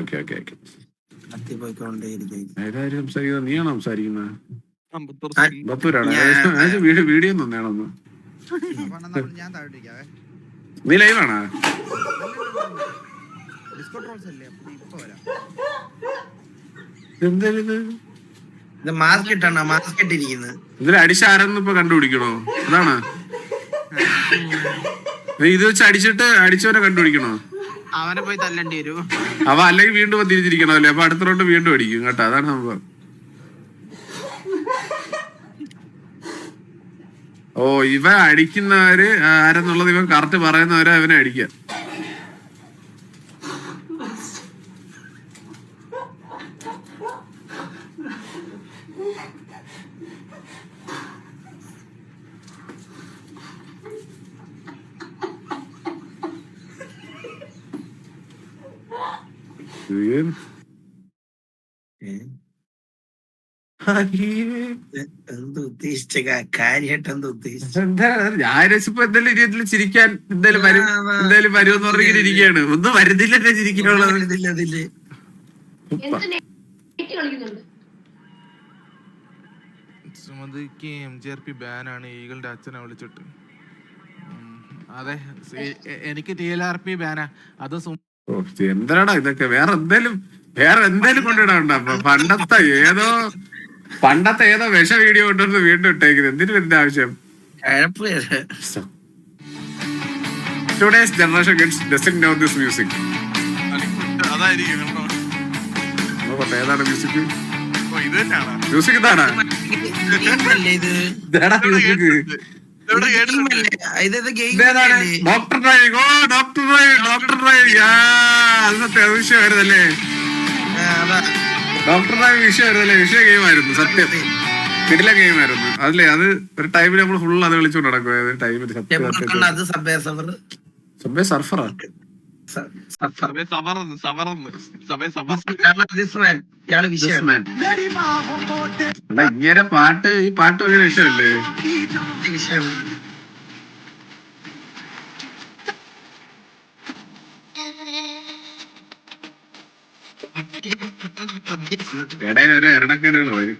Okay okay okay. പോയിക്കൊണ്ടേയിരിക്കും. ഏതായാലും സംസാരിക്കുന്നത് നീയാണോ സംസാരിക്കുന്നത്? അമ്പത്തൂർ ബത്തൂരാണ് വീഡിയോ ഒന്നും വേണമെന്ന്. ഞാൻ താഴോട്ടിരിക്കാവേ. നീ ലൈവാണോ? ഡിസ്കോട്ട് റോൾസ് അല്ലേ? ഇപ്പൊ വരാം. എന്തായാലും ഇത് മാസ്ക് ഇട്ടാണ്, മാസ്ക് ഇട്ടിരിക്കുന്നത്. ഇതിൽ അടിച്ചാരെന്ന് ഇപ്പൊ കണ്ടുപിടിക്കണോ? അതാണ് ഇത് വെച്ച് അടിച്ചവനെ കണ്ടുപിടിക്കണോ? അവനെ പോയി തല്ലേണ്ടി വരും. അവ അല്ലെങ്കിൽ വീണ്ടും തിരിച്ചിരിക്കണോ അല്ലേ? അപ്പൊ അടുത്ത റൗണ്ട് വീണ്ടും അടിക്കും കേട്ടോ. അതാണ് സംഭവം. ഓ, ഇവ അടിക്കുന്നവര് ആരെന്നുള്ളത് ഇവൻ കറക്റ്റ് പറയുന്നവരെ അവനെ അടിക്കുക. എന്ത് ഉദ്ദേശിച്ച കാര്യമായിട്ട് എന്ത് ഉദ്ദേശിച്ചു? ഞാനിപ്പോ എന്തായാലും രീതിയിൽ ചിരിക്കാൻ എന്തായാലും വരുമെന്ന് പറഞ്ഞിങ്ങനെ ഇരിക്കുകയാണ്. ഒന്നും വരുന്നില്ല ചിരിക്കാനുള്ളത്. അതില് സുമതിക്ക് MGRP ബാനാണ് ഈഗിളുടെ അച്ഛനെ വിളിച്ചിട്ട്. അതെ, എനിക്ക് TLRP ബാനാ. അത് എന്താടാ ഇതൊക്കെ? വേറെ എന്തേലും കൊണ്ടിടാണ്ട. പണ്ടത്തെ ഏതോ വിഷ വീഡിയോ കൊണ്ടുവന്ന് വീണ്ടും ഇട്ടേക്കുന്നത്. എന്തിനു ഇതിന്റെ ആവശ്യം? Today's generation doesn't know this music. ഏതാണ് മ്യൂസിക്? മ്യൂസിക് ഇതാണോ? Doctor driving. ഡോക്ടർ ഡ്രൈവിംഗ് അന്നത്തെ വിഷയമായിരുന്നല്ലേ? Doctor driving വിഷയമായിരുന്നല്ലേ? വിഷയ ഗെയിമായിരുന്നു സത്യം. കിടില ഗെയിമായിരുന്നു അതല്ലേ? അത് ഒരു ടൈമിൽ നമ്മൾ ഫുൾ അത് വിളിച്ചോണ്ട് നടക്കുവായിരുന്നു. ടൈമിൽ സബ്വേ സർഫറാ. ഇങ്ങനെ ഈ പാട്ട് ഒരു വിഷയമല്ലേ? ഇടയിൽ ഒരു എരണക്കേടുകൾ വരും.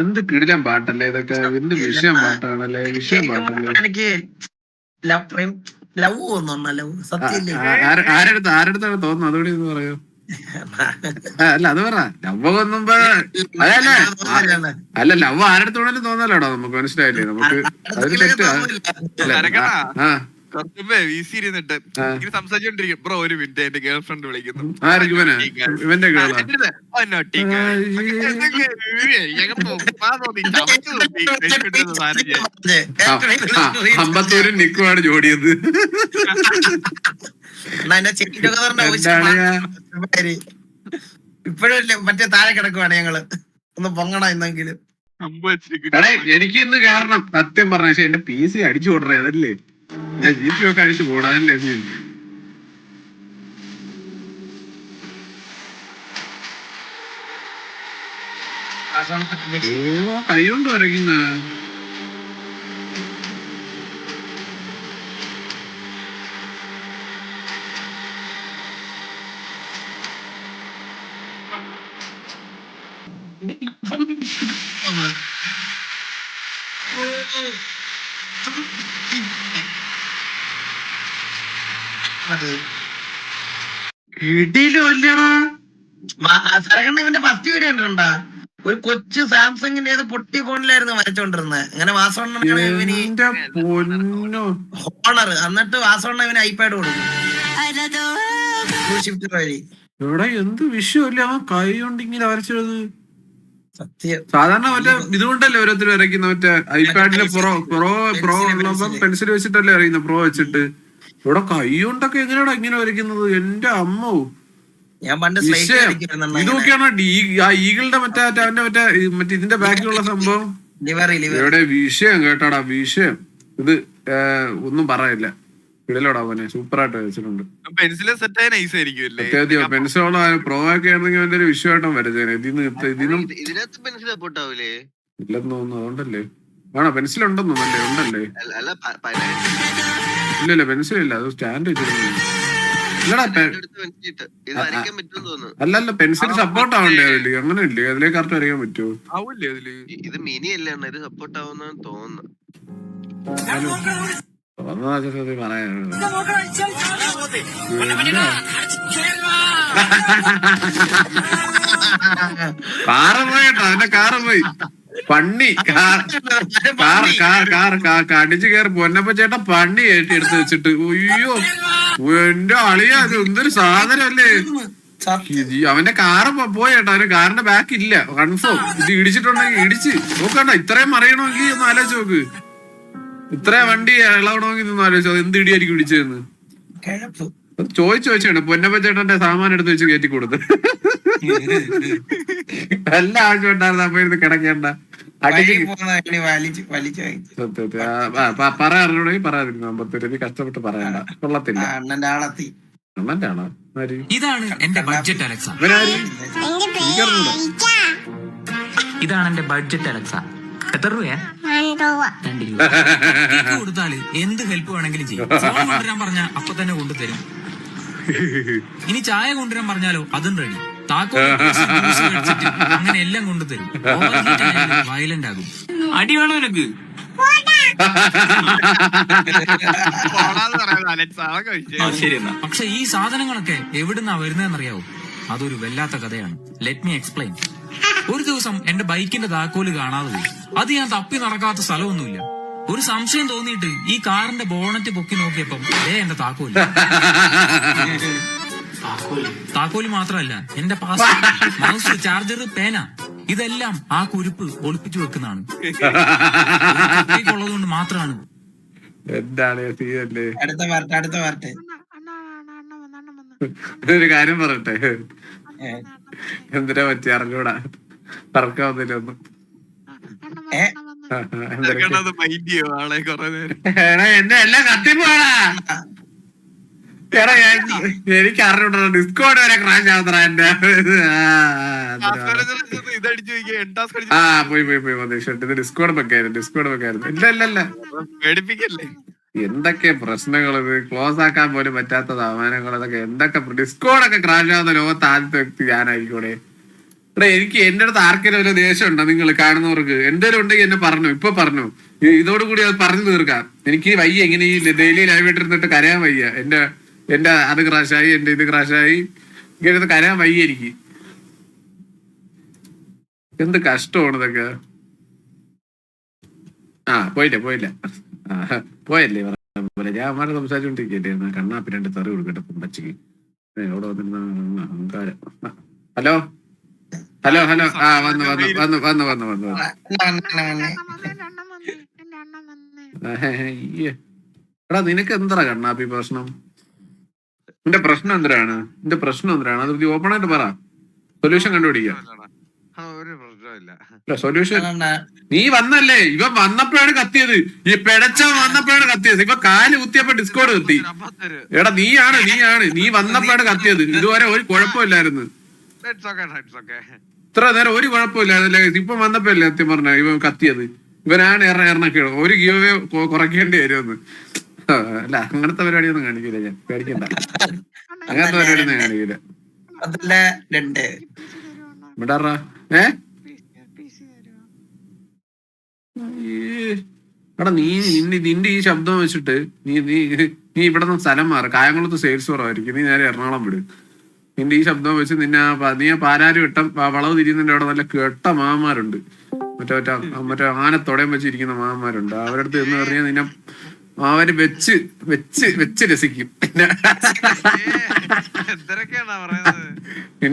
എന്ത് കിടിലം പാട്ടല്ലേ ഇതൊക്കെ? എന്ത് വിഷയം പാട്ടാണല്ലേ? വിഷയം പാട്ടല്ലേ? എനിക്ക് ലവ് തോന്നുന്നു. ലവ് സത്യല്ലേ? ആരടുത്താണ് തോന്നുന്നു? അതുകൂടി ഒന്ന് പറയോ? അല്ല അത് പറ. ലവ് ഒന്നുമ്പോ അതല്ലേ? അല്ല, ലവ് ആരടുത്തോണേലും തോന്നലോടാ. നമുക്ക് മനസ്സിലായില്ലേ? നമുക്ക് അതിന് തെറ്റ്. സംസാരിച്ചോണ്ടിരിക്കും. ബ്രോ ഒരു മിനിറ്റ്, എന്റെ ഗേൾ ഫ്രണ്ട് വിളിക്കുന്നു. ഇവന്റെ ഗേളാ? 54 നിക്കുവാണ് ജോഡിയത്. ഇപ്പോഴല്ലേ മറ്റേ താഴെ കിടക്കുവാണ് ഞങ്ങള്. ഒന്ന് പൊങ്ങണം എന്നെങ്കിലും. എനിക്ക് ഇന്ന് കാരണം സത്യം പറഞ്ഞ പക്ഷെ എന്റെ PC അടിച്ചു കൊണ്ടേ അതല്ലേ? ഞാൻ GP ഒക്കെ അടിച്ചു പോടാനല്ലേ? കൈ കൊണ്ട് വരയ്ക്കുന്ന ഇവന്റെ ഫസ്റ്റ് വീഡിയോ കണ്ടിട്ടുണ്ടാ? ഒരു കൊച്ചു സാംസങ്ങിന്റെ ഏത് പൊട്ടി ഫോണിലായിരുന്നു വരച്ചോണ്ടിരുന്നത്. അങ്ങനെ വാസവണ്ണ ഹോണർ. എന്നിട്ട് വാസവണ്ണ ഇവന് ഐപാഡ് കൊടുക്കും ഷിഫ്റ്റ് വഴി. ഇവിടെ എന്ത് വിഷയമല്ലേ? അവൻ കൈ കൊണ്ട് ഇങ്ങനെ വരച്ചത്. സത്യം. സാധാരണ മറ്റേ ഇതുകൊണ്ടല്ലേ ഓരോരുത്തർ വരയ്ക്കുന്ന? മറ്റേ ഐപാഡിലെ പ്രോ ഉള്ളപ്പം പെൻസിൽ വെച്ചിട്ടല്ലേ അറിയുന്നത്, പ്രോ വെച്ചിട്ട്. ഇവിടെ കൈ കൊണ്ടൊക്കെ എങ്ങനെയാടാ ഇങ്ങനെ വരയ്ക്കുന്നത്? എന്റെ അമ്മോ. ഞാൻ പണ്ട് ഇതൊക്കെയാണോ ഈഗിളുടെ മറ്റേ ഇതിന്റെ ബാക്കിലുള്ള സംഭവം? ഇവിടെ വിഷയം കേട്ടാടാ, വിഷയം. ഇത് ഒന്നും പറയില്ല. ഇടലോടാ പോനെ സൂപ്പറായിട്ട് വെച്ചിട്ടുണ്ട്. പെൻസില് സെറ്റ് ആയ നൈസ് ആയിരിക്കും അല്ലേ? അത്യാവശ്യം പെൻസിലോളോ പ്രൊവൊക്കെ ആയിരുന്നെങ്കിൽ അവന്റെ ഒരു വിഷയമായിട്ടും വരച്ചേനെ. ഇതിന്നും ഇതിനകത്ത് പെൻസിൽ സപ്പോർട്ട് ആവൂലേ? ഇല്ലെന്ന് തോന്നുന്നു. അതുകൊണ്ടല്ലേ ആണോ പെൻസിൽ ഉണ്ടെന്നു അല്ലേ? ഉണ്ടല്ലേ? അല്ല ഇല്ലല്ല പെൻസിൽ ഇല്ല, അത് സ്റ്റാൻഡ് വെച്ചിരുന്നു. ഇത് വരയ്ക്കാൻ പറ്റുമെന്ന് തോന്നുന്നു. അല്ലല്ല പെൻസിൽ സപ്പോർട്ട് ആവണ്ടേ അതില്? അങ്ങനെ ഇല്ലേ? അതിലേക്ക് കറക്റ്റ് വരയ്ക്കാൻ പറ്റുമോ? ആവൂല്ലേ അതില്? ഇത് മിനി അല്ല, ഇത് സപ്പോർട്ട് ആവുന്ന തോന്നുന്നു. കാറ് പോയിട്ടോ, അവന്റെ കാറ് പോയി. പണ്ണി കടിച്ചു കയറി പൊന്നപ്പ ചേട്ടാ പണ്ണി കയറ്റി എടുത്ത് വെച്ചിട്ട്. അയ്യോ എന്റെ അളിയ, അത് എന്തൊരു സാധനല്ലേ. അവന്റെ കാറ് പോയേട്ടാ, അവന്റെ കാറിന്റെ ബാക്ക് ഇല്ല കൺഫേം. ഇത് ഇടിച്ചിട്ടുണ്ടെങ്കിൽ ഇടിച്ച് നോക്കണ്ട. ഇത്രയും അറിയണമെങ്കിൽ ഒന്ന് ആലോചിച്ച് നോക്ക്. ഇത്രയും വണ്ടി ഇളവണമെങ്കിൽ ഒന്ന് ആലോചിച്ചോ എന്ത് ഇടിയായിരിക്കും ഇടിച്ചതെന്ന്. ചോദിച്ചാണ് പൊന്നപ്പ ചേട്ടന്റെ സാമാൻ എടുത്ത് വെച്ച് കയറ്റി കൊടുത്ത്. നല്ല ആവശ്യം ഉണ്ടായിരുന്നു. അപ്പൊ ഇരുന്ന് കിടക്കേണ്ട പറയാറുണ്ടെങ്കിൽ പറയാതിരുന്നു. അമ്പത്തൂര് കഷ്ടപ്പെട്ട് പറയണ്ട, കൊള്ളത്തില്ല. അണ്ണന്റെ ആണോ? ഇതാണ് എന്റെ ബഡ്ജറ്റ് അലക്സ. ഇതാണ് എന്റെ ബഡ്ജറ്റ് അലക്സ. എത്ര രൂപയാ? 2 രൂപ. കൊടുത്താല് എന്ത് ഹെൽപ്പ് വേണമെങ്കിലും ചെയ്യും. ഫോൺ കൊണ്ടുവരാൻ പറഞ്ഞാ അപ്പൊ തന്നെ കൊണ്ടുതരും. ഇനി ചായ കൊണ്ടുവരാൻ പറഞ്ഞാലോ അതും റെഡി. അങ്ങനെ എല്ലാം കൊണ്ടുതരും. വയലന്റ് ആകും. അടി വേണോ എനിക്ക്? പക്ഷെ ഈ സാധനങ്ങളൊക്കെ എവിടുന്നാ വരുന്നതെന്നറിയാവോ? അതൊരു വല്ലാത്ത കഥയാണ്. Let me explain. ഒരു ദിവസം എന്റെ ബൈക്കിന്റെ താക്കോല് കാണാതെ പോയി. അത് ഞാൻ തപ്പി നടക്കാത്ത സ്ഥലമൊന്നുമില്ല. ഒരു സംശയം തോന്നിയിട്ട് ഈ കാറിന്റെ ബോണറ്റ് പൊക്കി നോക്കിയപ്പം എന്റെ താക്കോല്. താക്കോല് മാത്രമല്ല, എന്റെ പാസ്പോർട്ട്, മൗസ്, ചാർജർ, പേന, ഇതെല്ലാം ആ കുരുപ്പ് ഒളിപ്പിച്ചു വെക്കുന്നതാണ്. ഉള്ളതുകൊണ്ട് മാത്രമാണ്. എന്താണ് ഒരു കാര്യം പറയട്ടെ, എന്തിനാ പറ്റി അറിഞ്ഞൂടാ. പറക്കാവുന്നില്ല ഒന്നും. എന്നെ എല്ലാം കത്തിപ്പോടാ. എനിക്ക് അറിഞ്ഞൂടാ. ഡിസ്കോഡ് വരെ ക്രാഷ് ആവുന്ന എന്റെ. പോയി ഇത് ഡിസ്കോഡ് വെക്കായിരുന്നു. ഇല്ല എന്തൊക്കെ പ്രശ്നങ്ങൾ, ഇത് ക്ലോസ് ആക്കാൻ പോലും പറ്റാത്ത സാമാനങ്ങൾ, അതൊക്കെ എന്തൊക്കെ. ഡിസ്കോഡൊക്കെ ക്രാഷ് ആവുന്ന ലോകത്ത് ആദ്യത്തെ വ്യക്തി ഞാനായിക്കോടെ. എനിക്ക് എന്റെ അടുത്ത് ആർക്കെങ്കിലും ഒരു ദേഷ്യം ഉണ്ടോ? നിങ്ങൾ കാണുന്നവർക്ക് എന്തെങ്കിലും ഉണ്ടെങ്കിൽ എന്നെ പറഞ്ഞു, ഇപ്പൊ പറഞ്ഞു. ഇതോടുകൂടി അത് പറഞ്ഞു തീർക്കാം. എനിക്ക് വയ്യ ഇങ്ങനെ ഈ ഡെയിലി ലൈവായിട്ട് ഇരുന്നിട്ട് കരയാൻ വയ്യ. എന്റെ അത് ക്രാഷായി, എന്റെ ഇത് ക്രാഷായി, ഇങ്ങനെ കരയാൻ വയ്യ എനിക്ക്. എന്ത് കഷ്ടമാണ് ഇതൊക്കെ. പോയില്ല പോയല്ലേ പോലെ. ഞാൻ അമ്മാരെ സംസാരിച്ചോണ്ടിരിക്കല്ലേ. കണ്ണാപ്പി 2 തെറി കൊടുക്കട്ടെ പച്ചക്ക്. എവിടെ വന്നിരുന്ന അഹങ്കാരം. ഹലോ വന്നു. എടാ നിനക്ക് എന്താ കണ്ണാപ്പി പ്രശ്നം? നിന്റെ പ്രശ്നം എന്തിനാണ്? അത് ഓപ്പൺ ആയിട്ട് പറ. സൊല്യൂഷൻ കണ്ടുപിടിക്കാം. സൊല്യൂഷൻ നീ വന്നല്ലേ? ഇവൻ വന്നപ്പോഴാണ് കത്തിയത്. ഈ പെടച്ചവൻ വന്നപ്പോഴാണ് കത്തിയത്. ഇവ കാല് കുത്തിയപ്പോ ഡിസ്കോഡ് കത്തി. എടാ നീ വന്നപ്പോഴാണ് കത്തിയത്. ഇതുവരെ ഒരു കുഴപ്പമില്ലായിരുന്നു. ഇത്ര നേരം ഒരു കുഴപ്പമില്ലായിരുന്നല്ലേ? ഇപ്പൊ വന്നപ്പോ അല്ലേ സത്യം പറഞ്ഞ ഇവൻ കത്തിയത്. ഇവനാണ് എറണൊക്കെ ഒരു ഗീവ് കുറയ്ക്കേണ്ടി വരുമെന്ന്. അല്ല അങ്ങനത്തെ പരിപാടിയൊന്നും കാണിക്കൂല ഞാൻ, പേടിക്കണ്ട. അങ്ങനത്തെ പരിപാടിയൊന്നും കാണിക്കൂല. വിടാറാ. എടാ നിന്റെ ഈ ശബ്ദം വെച്ചിട്ട് നീ ഇവിടെ നിന്ന് സ്ഥലം മാറും. കായംകുളത്ത് സെയിൽസ് കുറവായിരിക്കും. നീ നേരെ എറണാകുളം വിട്. നിന്റെ ഈ ശബ്ദം വെച്ച് നീ പാലാരി വെട്ടം വളവ് തിരിയുന്നതിന്റെ അവിടെ നല്ല കെട്ട മാമാരുണ്ട്. മറ്റേ ആനത്തോടയം വെച്ചിരിക്കുന്ന മാമാരുണ്ട്. അവരുടെ അടുത്ത് എന്ന് പറഞ്ഞാൽ നിന്നെ അവര് വെച്ച് രസിക്കും. പിന്നെ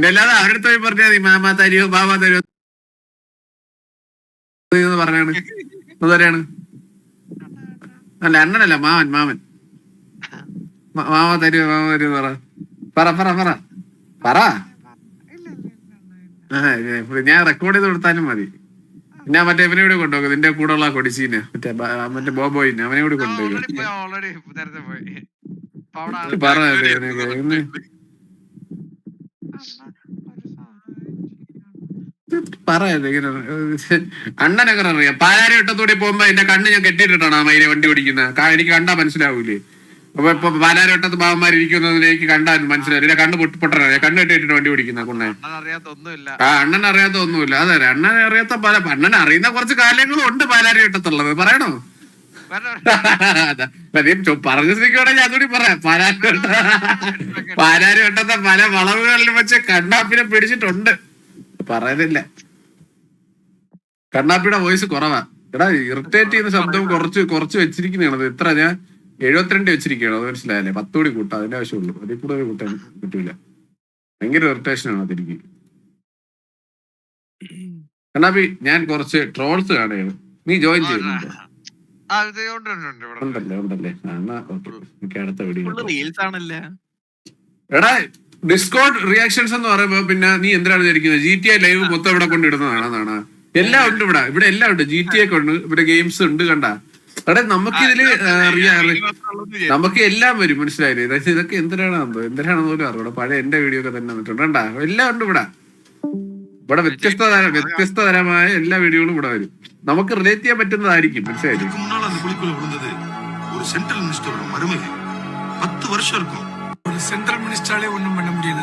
അല്ലാതെ അവരുടെ അടുത്ത് പോയി പറഞ്ഞാൽ നീ മാമാ തരുമോ ബാബാ തരുമോ പറഞ്ഞാണ്. അതറിയാണ്. അല്ല അണ്ണനല്ല, മാമൻ മാമ തരുമോ പറ. ഞാൻ റെക്കോർഡ് ചെയ്ത് കൊടുത്താലും മതി. ഞാൻ മറ്റേ ഇവനെ കൂടെ കൊണ്ടുപോകും. നിന്റെ കൂടെ ഉള്ള കൊടിച്ചീനെ മറ്റേ ബോബോയിനെ അവനെ കൂടി കൊണ്ടുപോകും. അപ്പൊ അവിടെ പറയാതെ പറയാതെ ഇങ്ങനെ അണ്ണൻ എങ്ങനെ അറിയാം? പാലാരി വട്ടത്തൂടെ പോകുമ്പോ എന്റെ കണ്ണ് ഞാൻ കെട്ടിയിട്ടാണ് ആ മയിലെ വണ്ടി ഓടിക്കുന്നത്. എനിക്ക് കണ്ടാ മനസ്സിലാവൂലേ? അപ്പൊ ഇപ്പൊ പാലാരി വട്ടത്ത് പാവന്മാരിയ്ക്കുന്നതിന് എനിക്ക് കണ്ടാൽ മനസ്സിലാവും. എന്റെ കണ്ണ് പൊട്ടണേ, കണ്ണ് കെട്ടിയിട്ടിട്ട് വണ്ടി ഓടിക്കുന്ന കുണ്ണെ. അറിയാത്ത ഒന്നുമില്ല. ആ അണ്ണൻ അറിയാത്ത ഒന്നുമില്ല. അതെ, അണ്ണനെ അറിയാത്ത പല അണ്ണൻ അറിയുന്ന കുറച്ച് കാര്യങ്ങളും ഉണ്ട് പാലാരി വട്ടത്തുള്ളത്. പറയണോ? പറഞ്ഞ സ്ഥിതിക്കാണെങ്കിൽ അതുകൂടി പറയാം. പാലാരി വട്ടത്തെ പല വളവുകളിലും വെച്ച് കണ്ണാപ്പിനെ പിടിച്ചിട്ടുണ്ട്. പറയുന്നില്ല, കണ്ണാപ്പിയുടെ വോയിസ് കുറവാ. എടാ ഇറിറ്റേറ്റ് ചെയ്യുന്ന ശബ്ദം കുറച്ച് വെച്ചിരിക്കുന്നതാണ്. എത്ര ഞാൻ 72 വെച്ചിരിക്കുകയാണ്. അത് മനസ്സിലായല്ലേ? 10 കൂടി കൂട്ടാം, അതിന്റെ ആവശ്യമുള്ളൂ. അതിൽ കൂടുതൽ കൂട്ടാൻ പറ്റൂല. ഭയങ്കര ഇറിറ്റേഷൻ ആണ് അതെനിക്ക്. കണ്ണാപ്പി, ഞാൻ കുറച്ച് ട്രോൾസ് കാണുകയാണ്. നീ ജോയിൻ ചെയ്യുന്നുണ്ടോ? ഉണ്ടല്ലേ. എന്നാ ഓക്കെ, എനിക്ക് അടുത്ത വീഡിയോ. റീൽസ് ആണല്ലേ. എടാ ഡിസ്കോഡ് റിയാക്ഷൻസ് എന്ന് പറയുമ്പോ പിന്നെ നീ എന്തിനാണ് വിചാരിക്കുന്നത്? GTA ലൈവ് മൊത്തം ഇവിടെ കൊണ്ടിടുന്നതാണെന്നാണ്. എല്ലാം ഉണ്ട് ഇവിടെ എല്ലാം ഉണ്ട്. GTA ഒക്കെ ഉണ്ട്, ഇവിടെ ഗെയിംസ് ഉണ്ട്. കണ്ട എടാ, നമുക്കിതില് നമുക്ക് എല്ലാം വരും. മനസ്സിലായില്ലേ? ഇതൊക്കെ എന്തിനാണെന്ന് പോലും അറിയാം. പഴയ എന്റെ വീഡിയോ ഒക്കെ തന്നെ വന്നിട്ടുണ്ട്. കണ്ടാ എല്ലാം ഉണ്ട് ഇവിടെ വ്യത്യസ്തതരമായ എല്ലാ വീഡിയോകളും ഇവിടെ വരും. നമുക്ക് റിലേറ്റ് ചെയ്യാൻ പറ്റുന്നതായിരിക്കും. മനസ്സിലായില്ലേ? சென்ட்ரல் மினிஸ்டராலே ஒண்ணும் பண்ண முடியல.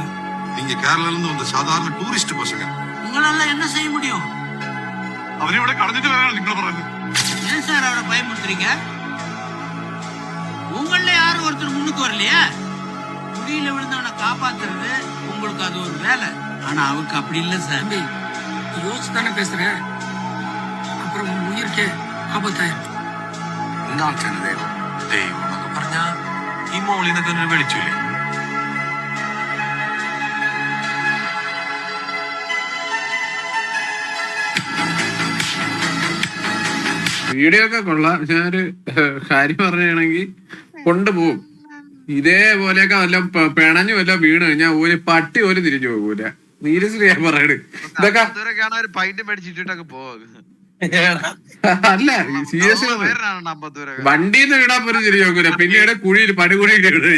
நீங்க கேரளால இருந்து வந்த சாதாரண டூரிஸ்ட் பசங்க. உங்களால என்ன செய்ய முடியும்? அவரை விட கடந்துட்டு வேணும் நீங்க சொல்றது. ஏன் சார் அவரை பயமுறுத்துறீங்க? உங்கள யாரும் ஒருத்தர் முன்னுக்கு வரலையா? குடியில விழுந்தவனை காப்பாத்துறது உங்களுக்கு அது ஒரு வேலை. ஆனா அவருக்கு அப்படி இல்ல சார். யோசிச்சு தானே பேசுறேன். அப்புறம் உன் உயிருக்கே ஆபத்தாயிரும். എന്താണ് ദൈവം? ദൈവം എന്നൊക്കെ പറഞ്ഞാ ഈ മോളിനെ തന്നെ വിളിച്ചില്ലേ? വീഡിയോ ഒക്കെ കൊള്ളാം. ഞാനൊരു കാര്യം പറയുകയാണെങ്കിൽ കൊണ്ടുപോകും. ഇതേപോലെയൊക്കെ വല്ല പിണഞ്ഞു വല്ല വീണ് കഴിഞ്ഞാൽ ഒരു പട്ടി പോലും തിരിഞ്ഞു പോകൂല. സീരിയസ്ലി ഞാൻ പറയണ്. ഇതൊക്കെ അല്ല, സീരിയസ്ലി വണ്ടിന്ന് വീടാൻ പോലും തിരിഞ്ഞു നോക്കൂല. പിന്നീട് കുഴിയിൽ പടുകുഴിയിൽ വീണ്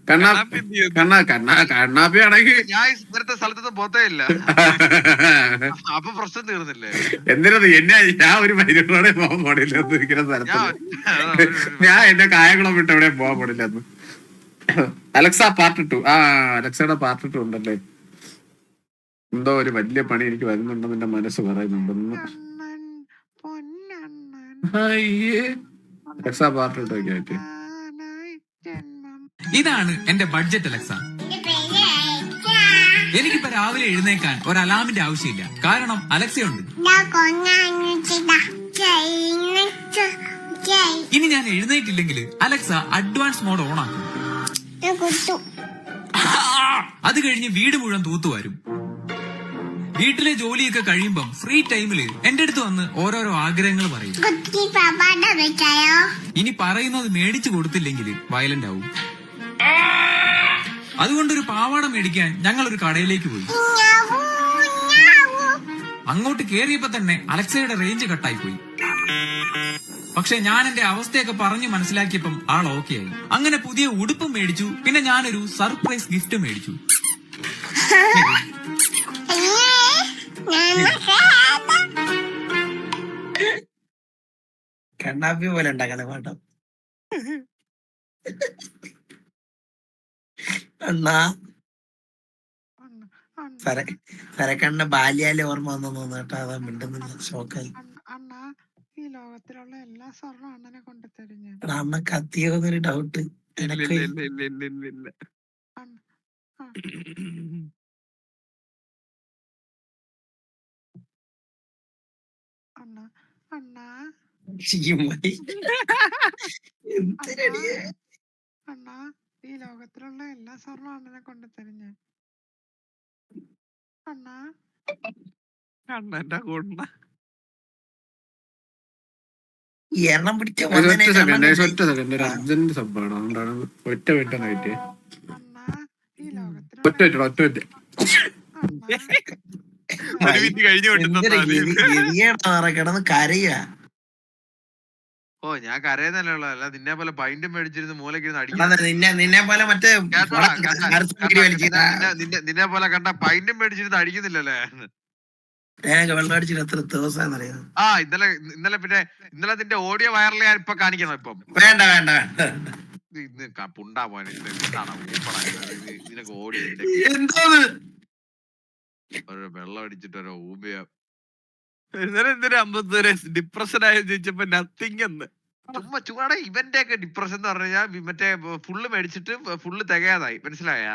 കണ്ണാപ്പി ആണെങ്കിൽ ഞാൻ ഇന്നത്തെ സ്ഥലത്തൊന്നും പോത്തേ ഇല്ല. അപ്പൊ പ്രശ്നം തീർന്നില്ലേ? എന്തിനാ ഞാൻ ഒരു മരുന്നോടെ പോകാൻ പാടില്ല ഇരിക്കുന്ന സ്ഥലത്ത്. ഞാൻ എന്റെ കായകുളം വിട്ട് എവിടെ പോകാൻ പാടില്ലെന്ന്. Alexa part 2. അലക്സയുടെ പാർട്ട് 2 ഉണ്ടല്ലേ? എന്തോ ഒരു വലിയ പണി എനിക്ക് വരുന്നുണ്ടെന്ന് എന്റെ മനസ്സ് പറയുന്നുണ്ടെന്ന്. അലക്സ പാർട്ട് 2 ഒക്കെ ആയിട്ട് ഇതാണ് എന്റെ ബഡ്ജറ്റ് അലക്സ. എനിക്കിപ്പോ രാവിലെ എഴുന്നേക്കാൻ ഒരു അലാമിന്റെ ആവശ്യമില്ല. കാരണം അലക്സയുണ്ട്. ഇനി ഞാൻ എഴുന്നേറ്റില്ലെങ്കിൽ അലക്സ അഡ്വാൻസ് മോഡ് ഓൺ ആക്കും. അത് കഴിഞ്ഞ് വീട് മുഴുവൻ തൂത്തുവാരും. വീട്ടിലെ ജോലിയൊക്കെ കഴിയുമ്പം ഫ്രീ ടൈമില് എന്റെ അടുത്ത് വന്ന് ഓരോരോ ആഗ്രഹങ്ങൾ പറയും. ഇനി പറയുന്നത് മേടിച്ചു കൊടുത്തില്ലെങ്കിൽ വയലന്റ് ആവും. അതുകൊണ്ടൊരു പാവാട മേടിക്കാൻ ഞങ്ങൾ ഒരു കടയിലേക്ക് പോയി. അങ്ങോട്ട് കേറിയപ്പോ തന്നെ അലക്സയുടെ റേഞ്ച് കട്ടായി പോയി. പക്ഷെ ഞാൻ എന്റെ അവസ്ഥയൊക്കെ പറഞ്ഞു മനസ്സിലാക്കിയപ്പം ആൾ ഓക്കെ ആയി. അങ്ങനെ പുതിയ ഉടുപ്പ് മേടിച്ചു. പിന്നെ ഞാനൊരു സർപ്രൈസ് ഗിഫ്റ്റ് മേടിച്ചു. കണ്ണാപ്പി പോലെ ഉണ്ടാക്കണ പാട്ടം. അണ്ണാ ഫരക്കണ്ണ ബാല്യാലെ ഓർമ്മ വന്നു തോന്നുന്നു കേട്ടോ. അതാ മിണ്ടുന്നില്ല, ഷോക്കായി. ഈ ലോകത്തിലുള്ള എല്ലാ സ്വർണ്ണം അണ്ണനെ കൊണ്ട് തരും ഞാൻ. അണ്ണ കത്തിയോന്നൊരു ഡൗട്ട് എനിക്ക്. അണ്ണാ അണ്ണാ അണ്ണാ ഈ ലോകത്തിലുള്ള എല്ലാ സ്വർണ്ണം അണ്ണനെ കൊണ്ട് തരും ഞാൻ. അണ്ണാ അണ്ണന്റെ കൊണ്ട എണ്ണം പിടിച്ച ഒറ്റ സെക്കൻഡ് ഒരു അർജന്റ് സംഭവമാണ്. അതുകൊണ്ടാണ് ഒറ്റ വെട്ടനായിട്ട് ഈ ലോകത്തിലുള്ള ഒറ്റ കഴിഞ്ഞു കിടന്ന് കരയാ. ഓ ഞാൻ കരയുന്നല്ലേ ഉള്ളു, അല്ല നിന്നെ പോലെ പൈന്റും മേടിച്ചിരുന്ന് മൂലക്കിരുന്ന് അടിക്കാൻ. നിന്നെ പോലെ മറ്റേ നിന്നെ പോലെ കണ്ട പൈന്റും മേടിച്ചിരുന്ന് അടിക്കുന്നില്ലല്ലേ. വെള്ളം അടിച്ചിട്ട് എത്ര ദിവസം അറിയാം. ആ ഇന്നലെ പിന്നെ ഇന്നലെ നിന്റെ ഓഡിയോ വൈറൽ ഞാൻ ഇപ്പൊ കാണിക്കണം. ഇപ്പം വേണ്ട വേണ്ട ഇന്ന് പുണ്ടാ പോനെ നിനക്ക് ഓഡിയോ ഓരോ വെള്ളം അടിച്ചിട്ട് ഓരോ ഊബിയ ഡിപ്രഷൻ ആയി ചോദിച്ചപ്പോ നത്തിങ് എന്ന്. ചുമ്മാടെ ഇവന്റെ ഒക്കെ ഡിപ്രഷൻ എന്ന് പറഞ്ഞു കഴിഞ്ഞാൽ മറ്റേ ഫുള്ള് മേടിച്ചിട്ട് ഫുള്ള് തികയാതായി, മനസ്സിലായ?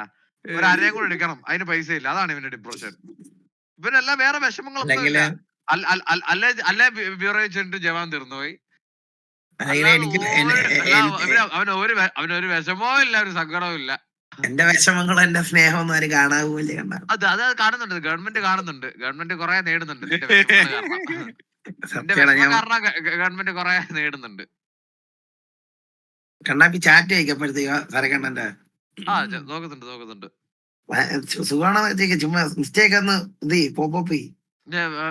ഒരു അരയും കൂടെ എടുക്കണം, അതിന് പൈസ ഇല്ല, അതാണ് ഇവന്റെ ഡിപ്രഷൻ. ഇവനെല്ലാം വേറെ വിഷമങ്ങളൊന്നും ഇല്ല. അല്ല ബ്യൂറോ വെച്ചിട്ട് ജവാൻ തീർന്നുപോയി. അവനൊരു വിഷമോ ഇല്ല, ഒരു സങ്കടവും ഇല്ല. എന്റെ വിഷമങ്ങളും എന്റെ സ്നേഹം ഒന്നും ആരും കാണാകൂല്ലേ. അത് കാണുന്നുണ്ട്, ഗവൺമെന്റ് കാണുന്നുണ്ട്, ഗവൺമെന്റ് കുറെ നേടുന്നുണ്ട്. കാരണം ഗവൺമെന്റ് കുറെ നേടുന്നുണ്ട്. കണ്ണാപ്പി ചാറ്റ് കഴിക്കപ്പോഴത്തേക്ക് സരക്കണ്ണന്റെ നോക്കുന്നുണ്ട്. സുഖമാണോ ചുമ്മാ മിസ്റ്റേക്ക് ഒന്ന് പോപ്പി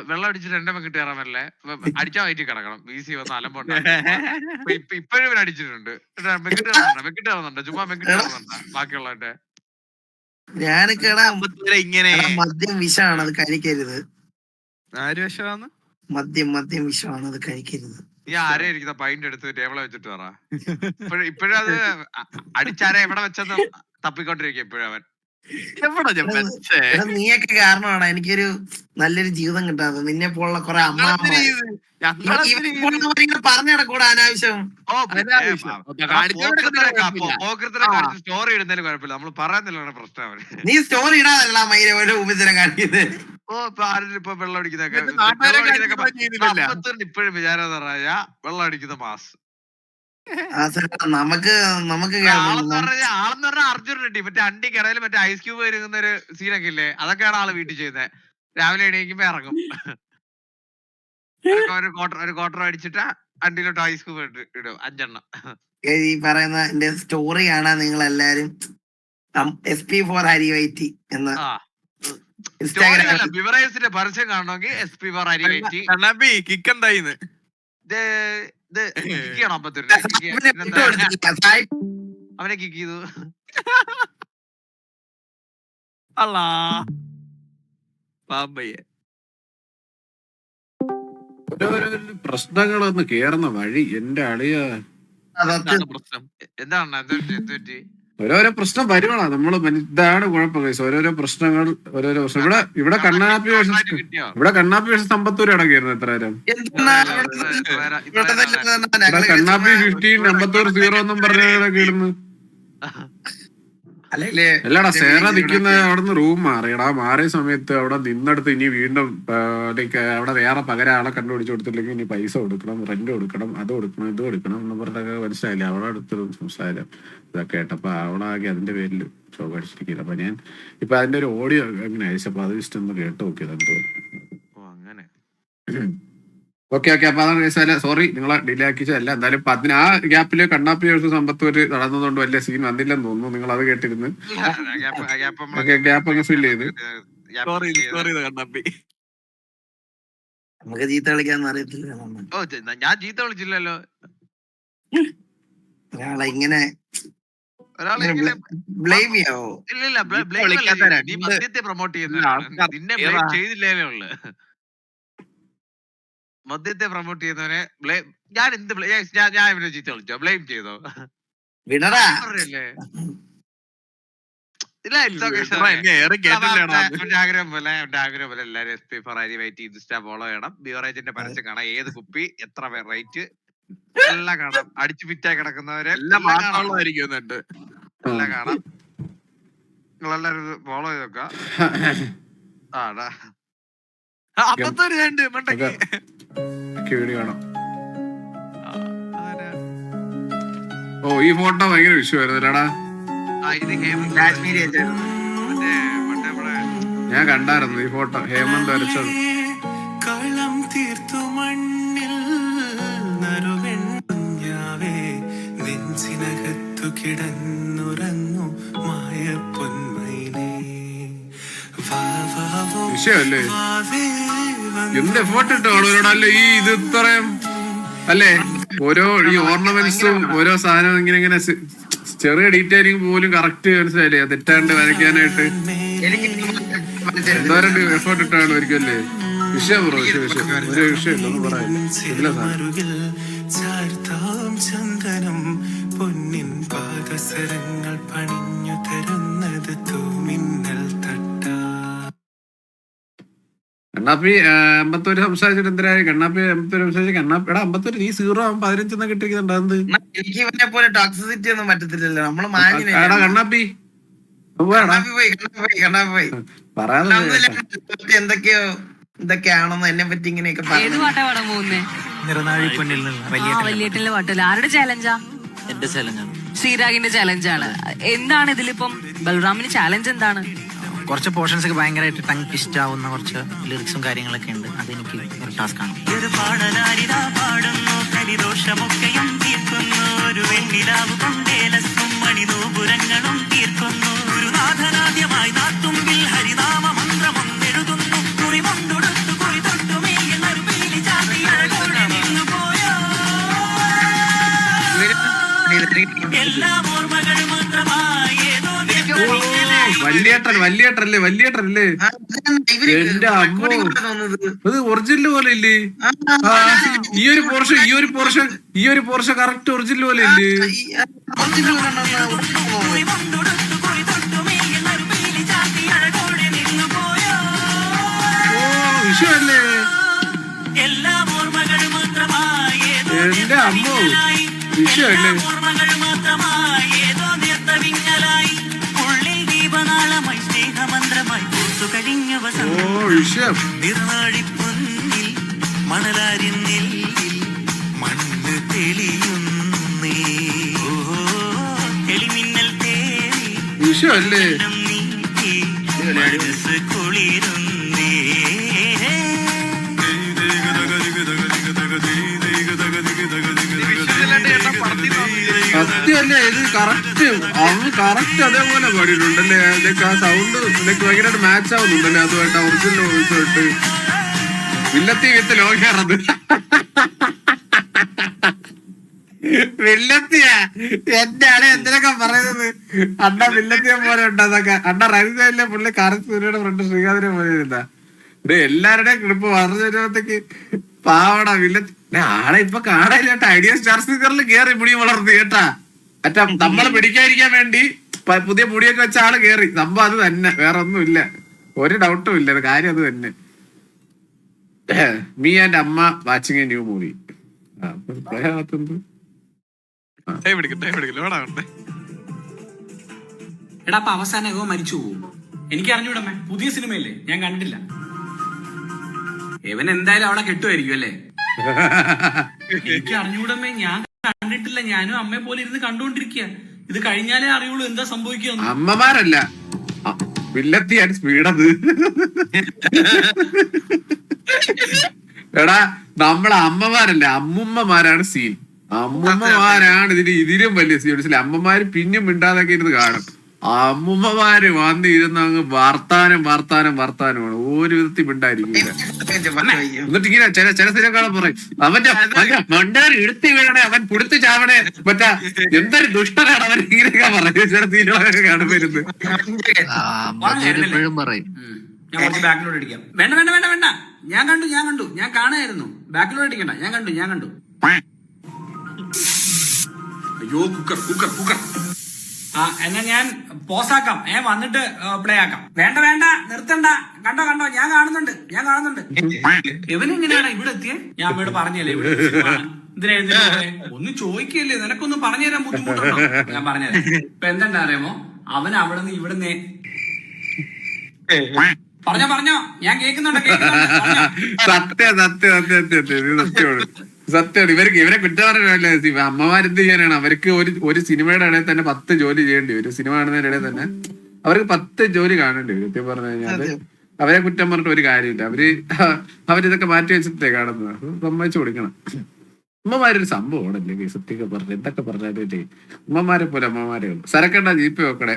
വെള്ളം അടിച്ചിട്ട് എന്റെ മെക്കിട്ട് കയറാമല്ലേ, അടിച്ചാ വയറ്റി കിടക്കണം. VC വന്ന് അലമ്പോണ്ട. ഇപ്പോഴും ഇവൻ അടിച്ചിട്ടുണ്ട്. മെക്കിട്ട് കയറുന്നുണ്ട്, ചുമ്മാ മെക്കിട്ട് കയറുന്നുണ്ട് ബാക്കിയുള്ളവന്റെ. ഞാനൊക്കെ ഇങ്ങനെ മദ്യം വിഷമാണ്, അത് കഴിക്കരുത്. ആര് വിഷമാണ്? മദ്യം വിഷമാണ്, അത് കഴിക്കരുത്. ഈ ആരെ ഇരിക്കുന്ന പൈന്റ് എടുത്ത് ടേബിളെ വെച്ചിട്ട് പറ. ഇപ്പോഴും അത് അടിച്ചാരെ എവിടെ വെച്ചെന്ന് തപ്പിക്കൊണ്ടിരിക്കും ഇപ്പോഴും അവൻ. നീയൊക്കെ കാരണമാണ് എനിക്കൊരു നല്ലൊരു ജീവിതം കിട്ടാതെ. നിന്നെ പോലുള്ള കുറെ പറഞ്ഞു നടക്കൂടെ അനാവശ്യം. സ്റ്റോറി ഇടുന്നതിന് കുഴപ്പമില്ല, നമ്മള് പറയുന്നില്ല പ്രശ്നം. നീ സ്റ്റോറി ഇടാതല്ല മൈര ഓരോ ഉപദ്രം കാണിക്കുന്നത്. ഇപ്പൊ വെള്ളം അടിക്കുന്നൊക്കെ ഇപ്പോഴും വിചാരം എന്ന് പറഞ്ഞാൽ വെള്ളം അടിക്കുന്ന മാസ് നമുക്ക് ആളെന്ന് പറഞ്ഞാൽ അർജുൻ റെഡ്ഡി മറ്റേ അണ്ടിക്കിടയിൽ മറ്റേ ഐസ് ക്യൂബ് വരുന്ന ഒരു സീനൊക്കെ ഇല്ലേ, അതൊക്കെയാണ് ആള് വീട്ടിൽ ചെയ്യുന്നത്. രാവിലെ എണീക്കുമ്പോ ഇറങ്ങും, ഒരു ക്വാർട്ടർ അടിച്ചിട്ട് അണ്ടിയിലോട്ട് ഐസ് ക്യൂബ് ഇടും 5 എണ്ണം. ഈ പറയുന്ന എന്റെ സ്റ്റോറി കാണാൻ നിങ്ങൾ എല്ലാരും SP4 ഹരിവൈറ്റി എന്ന ബിവറേഴ്സിന്റെ പരസ്യം കാണണമെങ്കിൽ SP4 ഹരിവൈറ്റി. കിക്ക് എന്തായിന്ന് അവനെ കിക്ക് ചെയ്തു. പ്രശ്നങ്ങളൊന്ന് കേറുന്ന വഴി എന്റെ അളിയ. എന്താണ് ഓരോരോ പ്രശ്നം വരുവാണോ നമ്മള്. ഇതാണ് കുഴപ്പം കൈസ്, ഓരോരോ പ്രശ്നങ്ങൾ. ഇവിടെ കണ്ണാപ്പി വേഴ്സസ് അമ്പത്തൂർ അടങ്ങിയിരുന്നു. എത്ര നേരം കണ്ണാപ്പി 15 അമ്പത്തൂർ 0 എന്നും പറഞ്ഞൊക്കെ ഇടുന്നു. അല്ലടാ സേറ നിക്കുന്ന അവിടുന്ന് റൂം മാറിയടാ. മാറിയ സമയത്ത് അവിടെ നിന്നെടുത്ത് ഇനി വീണ്ടും അവിടെ വേറെ പകരം ആളെ കണ്ടുപിടിച്ച് കൊടുത്തില്ലെങ്കിൽ ഇനി പൈസ കൊടുക്കണം, റെന്റ് കൊടുക്കണം, അത് കൊടുക്കണം, ഇത് കൊടുക്കണം എന്ന് പറഞ്ഞൊക്കെ മനസ്സിലായില്ലേ. അവിടെ അടുത്തൊരു സംസാരം ഇതൊക്കെ കേട്ടപ്പോ അവളാകെ അതിന്റെ പേരിൽ ഷോക്ക് അടിച്ചിരിക്കുന്നത്. അപ്പൊ ഞാൻ ഇപ്പൊ അതിന്റെ ഒരു ഓഡിയോ എങ്ങനെ അയച്ചപ്പോ അത് ജസ്റ്റ് ഒന്ന് കേട്ട് നോക്കിയത് എന്തോ. ഓക്കെ അപ്പൊ അതാണ് കേസാല. സോറി നിങ്ങളെ ഡിലേ ആക്കിച്ചല്ല. എന്തായാലും ആ ഗ്യാപ്പില് കണ്ണാപ്പി വേഴ്സസ് സമ്പത്തൂര് നടന്നതുകൊണ്ട് വലിയ സീൻ വന്നില്ലെന്ന് തോന്നുന്നു. നിങ്ങൾ അത് കേട്ടിരുന്നു. ഗ്യാപ്പ് അങ്ങ് ഫിൽ ചെയ്ത് നമുക്ക് ചീത്ത കളിക്കാന്ന് അറിയത്തില്ല. ഞാൻ ചീത്ത വിളിച്ചില്ലല്ലോ ഒരാളെ ഇങ്ങനെ ബ്ലെയിം ചെയ്യാവോ? ഇല്ല നീ മദ്യത്തെ പ്രൊമോട്ട് ചെയ്യുന്ന നിന്നെ ചെയ്തില്ലേ ഉള്ളു. മദ്യത്തെ പ്രൊമോട്ട് ചെയ്യുന്നവനെ ഞാൻ ഇവനെ ചീത്ത വിളിച്ചോ? ബ്ലെയിം ചെയ്തോ? വിടടാ. ആഗ്രഹം പോലെ എല്ലാരും SP4 ഹരിവൈറ്റി ഇൻസ്റ്റാ ഫോളോ ചെയ്യണം. ബിവറേജിന്റെ പരസ്യം കാണാം, ഏത് കുപ്പി എത്ര റേറ്റ് എല്ലാം കാണാം. അടിച്ചു ഫിറ്റായി കിടക്കുന്നവരെ എല്ലാം കാണാം. നിങ്ങളെല്ലാരും ഫോളോ ചെയ്ത് നോക്കാം. ആടാ വീഡിയോ കാണാം. ഓ ഈ ഫോട്ടോ ഭയങ്കര വിഷയമായിരുന്നല്ലേടാ. ഞാൻ കണ്ടായിരുന്നു ഈ ഫോട്ടോ, ഹേമന്ത് വരച്ചത്. കളം തീർത്തു മണ്ണിൽ നെഞ്ചിനകത്തു കിടന്നുറങ്ങു മായ പൊന്മയിലേ. വിഷയല്ലേ എന്ത് എഫേർട്ട് ഇട്ടോ അല്ലേ ഈ ഇത് ഇത്രയും അല്ലേ. ഓരോ ഈ ഓർണമെന്റ്സും ഓരോ സാധനവും ഇങ്ങനെ ചെറിയ ഡീറ്റെയിലിംഗ് പോലും കറക്റ്റ് മനസ്സിലായില്ലേ തെറ്റാണ്ട് വരയ്ക്കാനായിട്ട് എന്തോരം എഫേർട്ട് ഇട്ടാണ് ഒരിക്കലേ. വിഷയം ബ്രോ, വിഷയം ഒരു വിഷയമില്ല, ഒന്നും പറയാനില്ല. ചന്ദനം പൊന്നിൻ പാദസരങ്ങൾ പണിഞ്ഞു തരുന്നത് തൂമിന്നൽ തട്ട. കണ്ണാപ്പി 51 സംസാരിച്ചിട്ട് എന്തിനായി? കണ്ണാപ്പി 51 സംസാരിച്ചു. കണ്ണാപ്പിടാ 51 നീ 0 ആവും 15 കിട്ടിയിരിക്കുന്നുണ്ട്. എന്ത് എനിക്ക് ഇവനെ പോലെ ടോക്സിസിറ്റി ഒന്നും പറ്റത്തില്ലല്ലോ. നമ്മള് മാന്യനെ. കണ്ണാപ്പി പറയാതെ എന്തൊക്കെയാണെന്ന് എന്നെ പറ്റി ഇങ്ങനെയൊക്കെ ഏത് പാട്ടാ പാടാൻ പോകുന്നേ? വലിയേട്ടന്റെ പാട്ടല്ല. ആരുടെ ചാലഞ്ചാ? എന്റെ ചലഞ്ചാണ്, ശ്രീരാഗിന്റെ ചാലഞ്ചാണ്. എന്താണ് ഇതിലിപ്പം ബൽറാമിന് ചാലഞ്ച് എന്താണ്? കുറച്ച് പോർഷൻസ് ഒക്കെ ഭയങ്കരമായിട്ട് ടങ് ട്വിസ്റ്റ് ആവുന്ന കുറച്ച് ലിറിക്സും കാര്യങ്ങളൊക്കെ ഉണ്ട്. അതെനിക്ക് ഒരു ടാസ്ക് ആണ്. വലിയേട്ടല്ലേ എന്റെ അമ്മോ, അത് ഒറിജിനൽ പോലെ ഇല്ലേ? ഈ ഒരു പോർഷൻ കറക്റ്റ് ഒറിജിനൽ പോലെ ഇല്ലേ? വിഷയല്ലേ എന്റെ അമ്മോ, വിഷയല്ലേ? മണ്ണ് തെളിയുന്നേ തെളിമിന്നൽ തേടി വിഷയല്ലേ? മനസ്സ് കുളിരുന്നേ. സത്യമല്ലേ ഇത്? കറക്റ്റ് അവന് കറക്റ്റ് അതേപോലെ പാടിയിട്ടുണ്ടല്ലേ? ആ സൗണ്ട് ഭയങ്കരമായിട്ട് മാച്ച് ആവുന്നുണ്ടല്ലേ അതുമായിട്ട് ഒറിജിനൽ വോയിസുമായിട്ട്. വില്ലത്തി വിത്ത് ലോകേറത് വില്ലത്തിയാ എന്റെ ആളെ എന്തിനൊക്കെ പറയുന്നത്? അണ്ണ വില്ലത്തിയെ പോലെ ഉണ്ടെന്നൊക്കെ. അണ്ണ റൈസയിലെ പുള്ളി കാരസൂര്യയുടെ ഫ്രണ്ട് ശ്രീകാന്തിനെ പോലെ ഇരുന്നാ എല്ലാരുടെയും ക്ലിപ്പ് പറഞ്ഞു വരുമ്പോഴത്തേക്ക് പാവട വില്ലത്തി. ആളെ ഇപ്പൊ കാണാനില്ല. ഐഡിയ സ്റ്റാർ സ്പീക്കറിൽ കേറി മുടി വളർന്നു കേട്ടാ. മറ്റേ നമ്മള് പിടിക്കാതിരിക്കാൻ വേണ്ടി പുതിയ മുടിയൊക്കെ വെച്ച ആള് കേറി. സംഭവം അത് തന്നെ, വേറെ ഒന്നും ഇല്ല, ഒരു ഡൗട്ടും ഇല്ല. കാര്യം അത് തന്നെ. മീ ആൻഡ് അമ്മ വാച്ചിങ് എ ന്യൂ മൂവി. എടാ അപ്പൊ അവസാനം ഏതോ മരിച്ചു പോകും. എനിക്ക് അറിഞ്ഞൂടമ്മേ, പുതിയ സിനിമയല്ലേ, ഞാൻ കണ്ടില്ല. ഇവൻ എന്തായാലും അവിടെ കെട്ടുമായിരിക്കും അല്ലേ? എനിക്ക് അറിഞ്ഞൂടമ്മേ, ഞാൻ കണ്ടിട്ടില്ല. ഞാനും അമ്മയെ പോലെ ഇരുന്ന് കണ്ടുകൊണ്ടിരിക്കുക. ഇത് കഴിഞ്ഞാലേ അറിയുള്ളൂ എന്താ സംഭവിക്കുക. അമ്മമാരല്ല, വില്ലത്തിയാണ് സ്പീഡത്. എടാ നമ്മളെ അമ്മമാരല്ല, അമ്മുമ്മമാരാണ് സീൻ. അമ്മുമ്മമാരാണ് ഇതിലും വലിയ സീൻ. മനസ്സിലായി? അമ്മമാര് പിന്നും മിണ്ടാതൊക്കെ ഇരുന്ന് കാണും. അമ്മുമ്മമാര് വന്ന് ഇരുന്ന് അങ്ങ് വർത്താനമാണ്. ഒരു വിധത്തിൽ മിണ്ടായിരിക്കില്ല. എന്നിട്ട് ഇങ്ങനെ ചില സിനിമകളെ പറയും അവന്റെ മണ്ടാരി എടുത്തി വീഴണേ, അവൻ പുടുത്ത് ചാവണേ, മറ്റാ എന്തൊരു ദുഷ്ടനാണ് അവൻ, ഇങ്ങനെയൊക്കെ പറയും. ചില സീനുകളൊക്കെ കാണുമ്പോരുന്നു പറയും. ഞാൻ കുറച്ച് ബാക്കിലോട്ട് അടിക്കാം. വേണ്ട, ഞാൻ കണ്ടു, ഞാൻ കാണായിരുന്നു. ബാക്കിലോട്ട് അടിക്കണ്ട, ഞാൻ കണ്ടു. അയ്യോ കുക്കർ. എന്നാ ഞാൻ പോസാക്കാം, വന്നിട്ട് പ്ലേ ആക്കാം. വേണ്ട നിർത്തണ്ട. കണ്ടോ ഞാൻ കാണുന്നുണ്ട്. ഇവനെങ്ങനെയാണ് ഇവിടെ എത്തിയേ? ഞാൻ അമ്മയോട് പറഞ്ഞല്ലേ ഇവിടെ എന്തിനാ ഒന്നും ചോദിക്കല്ലേ, നിനക്കൊന്നും പറഞ്ഞു തരാൻ ബുദ്ധിമുട്ടുണ്ടോ? ഞാൻ പറഞ്ഞുതരാം. ഇപ്പൊ എന്താ അറിയാമോ, അവൻ അവിടെ നിന്ന് ഇവിടെ പറഞ്ഞോ, ഞാൻ കേൾക്കുന്നുണ്ട്. സത്യമാണ്. ഇവരെ കുറ്റം പറയാനല്ലേ. അമ്മമാരെന്ത് ചെയ്യാനാണ്? അവർക്ക് ഒരു സിനിമയുടെ ഇടയിൽ തന്നെ 10 ജോലി ചെയ്യേണ്ടി വരും. സിനിമ കാണുന്നതിന്റെ ഇടയിൽ തന്നെ അവർക്ക് 10 ജോലി കാണേണ്ടി വരും. സത്യം പറഞ്ഞു കഴിഞ്ഞാല് അവരെ കുറ്റം പറഞ്ഞിട്ട് ഒരു കാര്യമില്ല. അവരിതൊക്കെ മാറ്റി വെച്ചിട്ടേ കാണുന്നത്. സമ്മതിച്ചു കൊടുക്കണം. അമ്മമാരൊരു സംഭവമാണല്ലേ സത്യമൊക്കെ പറഞ്ഞു. എന്തൊക്കെ പറഞ്ഞാലേ ഉമ്മമാരെ പോലെ അമ്മമാരെ ഉള്ളു. സരക്കണ്ട ജീപ്പ് വെക്കണേ.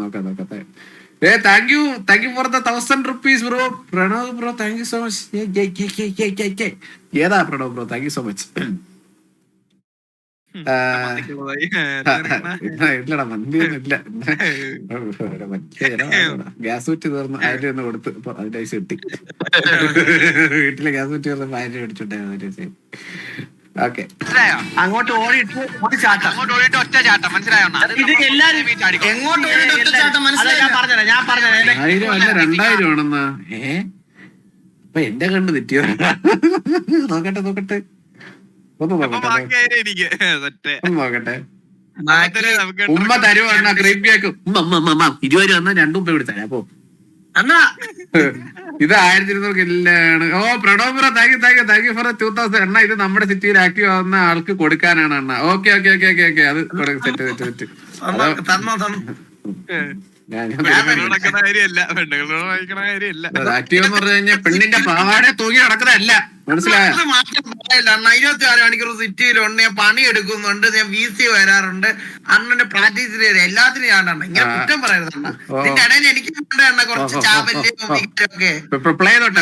നോക്കട്ടെ. Thank you for the 1000 rupees, bro. Pranav, bro, thank you so much. Yeah. Pranav, bro, thank you so much. ഇല്ലടാ മന്തിയൊന്നും ഇല്ല. മറ്റേ ഗ്യാസ് കുറ്റി തീർന്ന് 1000 ഒന്ന് കൊടുത്ത് ഇപ്പൊ അതിന്റെ പൈസ കിട്ടി. വീട്ടിലെ ഗ്യാസ് കുറ്റി തീർന്നപ്പോ 1000 മേടിച്ചോട്ടെ. ഓക്കെ, അങ്ങോട്ട് ഓടിയിട്ട് ഒരു ചാട്ടം, അങ്ങോട്ട് ഓടിയിട്ട് ഒറ്റ ചാട്ടം, മനസ്സിലായോ? ഇത് എല്ലാരും എങ്ങോട്ട് ഓടിയിട്ട് ഒറ്റ ചാട്ടം, മനസ്സിലായി? ഞാൻ പറഞ്ഞത് 1000 അല്ല 2000 ആണെന്നാ. അപ്പൊ എന്റെ കണ്ണ് തെറ്റിയോ? നോക്കട്ടെ നോക്കട്ടെ ഒന്ന് നോക്കട്ടെ. ഉമ്മ തരുവാ ക്രീപ്പിയാക്കും. 20 വന്നാ 2 ഉപ്പ ഇവിടെ തരാം. അപ്പൊ അണ്ണാ ഇത് 1200 കില്ലാണ്. ഓ പ്രണോപുര താങ്ക് യു ഫോർ 2000 എണ്ണ. ഇത് നമ്മുടെ സിറ്റിയിൽ ആക്റ്റീവ് ആവുന്ന ആൾക്ക് കൊടുക്കാനാണ് അണ്ണ. ഓക്കെ അത് സെറ്റ്. ആക്റ്റീവ് എന്ന് പറഞ്ഞു കഴിഞ്ഞാൽ പെണ്ണിന്റെ പാവാടെ തൂങ്ങി നടക്കുന്നതല്ല, മനസ്സിലായോ? 24 മണിക്കൂർ സിറ്റിയിലുണ്ട്. ഞാൻ പണി എടുക്കുന്നുണ്ട്, ഞാൻ VC വരാറുണ്ട്, അണ്ണന്റെ പ്രാക്ടീസ് എല്ലാത്തിനും ഞാനാണ്. ഇങ്ങനെ കുറ്റം പറയരുത് അണ്ണ. ഇതിന്റെ ഇടയിൽ എനിക്ക് വേണ്ട കുറച്ച് ചാവല്യം ഒക്കെ. പ്ലേ തൊട്ടെ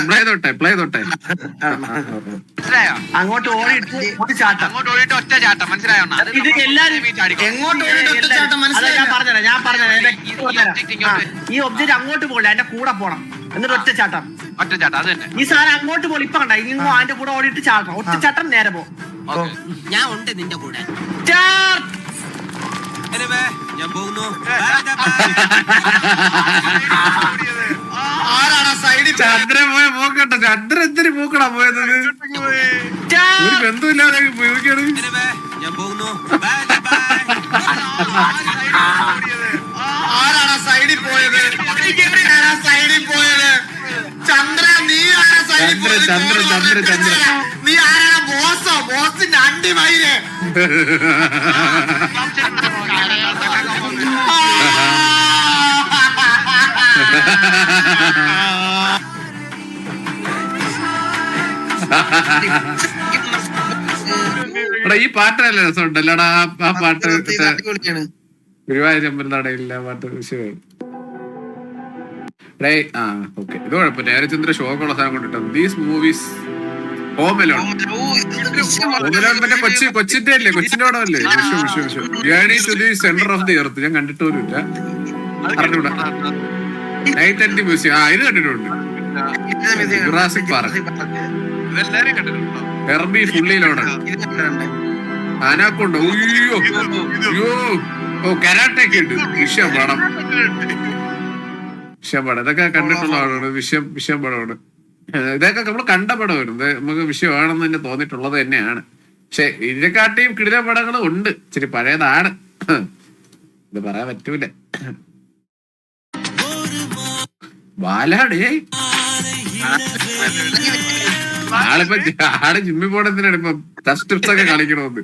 അങ്ങോട്ട് ഓടിയിട്ട് ഒരു ചാട്ടം, അങ്ങോട്ട് ഓടിയിട്ട് ഒറ്റ ചാട്ടം, മനസ്സിലായോ? ഇത് എല്ലാരും എങ്ങോട്ട് ഓടിയിട്ട് ഒറ്റ ചാട്ടം, മനസ്സിലായി? ഞാൻ പറഞ്ഞത് ഈ ഒബ്ജക്റ്റ് അങ്ങോട്ട് പോകില്ല, അതിന്റെ കൂടെ പോണം, എന്നിട്ട് ഒറ്റ ചാട്ടം. അത് തന്നെ. ഈ സാധനം അങ്ങോട്ട് പോലും ഇപ്പൊ കണ്ട ഇങ്ങോ അതിന്റെ കൂടെ ഓടിയിട്ട് ചാടണം, ഒറ്റ ചാട്ടം നേരെ പോ. ഞാൻ ഉണ്ട് നിന്റെ കൂടെ. ഞാൻ പോകുന്നു. ആരാണ് സൈഡിൽ ചന്ദ്രൻ പോയ പോക്കട്ടെ. ചന്ദ്രൻ എന്തിനു പോക്കടാ പോയത്? ഒരു ബന്ധമില്ലാതെ പോയിക്കാണ്. ഞാൻ പോകുന്നു. ആരാണ് സൈഡിൽ പോയത്? ചന്ദ്ര, നീ ആരാ സൈഡിൽ പോയത്? ചന്ദ്ര നീ ആരാ? ബോസിന്റെ അണ്ടിമയില്. ഈ പാട്ടല്ല രസമുണ്ടല്ലടാ. ആ പാട്ട് ഗുരുവായൂരമ്പലം നടയില്ല പാട്ട് വിഷയമായി. ഓക്കെ, ഇത് കുഴപ്പമില്ല. നേരചന്ദ്ര ഷോക്കുള്ള സാധനം കൊണ്ടിട്ടു. ദീസ് മൂവീസ് ഹോമെലോൺ മറ്റേ കൊച്ചിന്റെ അല്ലേ, കൊച്ചിന്റെ പടം അല്ലേ? Vishu journey to the centre of the earth. ഞാൻ കണ്ടിട്ട് പോലും ഇല്ല, അറിഞ്ഞൂടാ. നൈറ്റ് ആൻഡ് ദി മ്യൂസിയം, ഇത് കണ്ടിട്ടുണ്ട്. ജുറാസിക് പാർക്ക്, ഇതെല്ലാരും കണ്ടിട്ടുണ്ടോ? ഹെർബി ഫുള്ളി ലോഡഡ്, അനാക്കൊണ്ട, കരാട്ടൊക്കെ ഉണ്ട്. വിഷയം പടം ഇതൊക്കെ കണ്ടിട്ടുള്ള ആളാണ്. വിഷയം പടമാണ്. ഇതൊക്കെ നമ്മൾ കണ്ട പടമായിരുന്നു. ഇത് നമുക്ക് വിഷയമാണെന്ന് തന്നെ തോന്നിയിട്ടുള്ളത് തന്നെയാണ്. പക്ഷെ ഇതിനെക്കാട്ടിയും കിടില പടങ്ങൾ ഉണ്ട്. ഇച്ചിരി പഴയതാണ്, ഇത് പറയാൻ പറ്റൂല. ബാലാടേ ആള് ജിമ്മിൽ പോണത്തിനാണ് ഇപ്പൊ ടെസ്റ്റ് ഒക്കെ കളിക്കണമെന്ന്.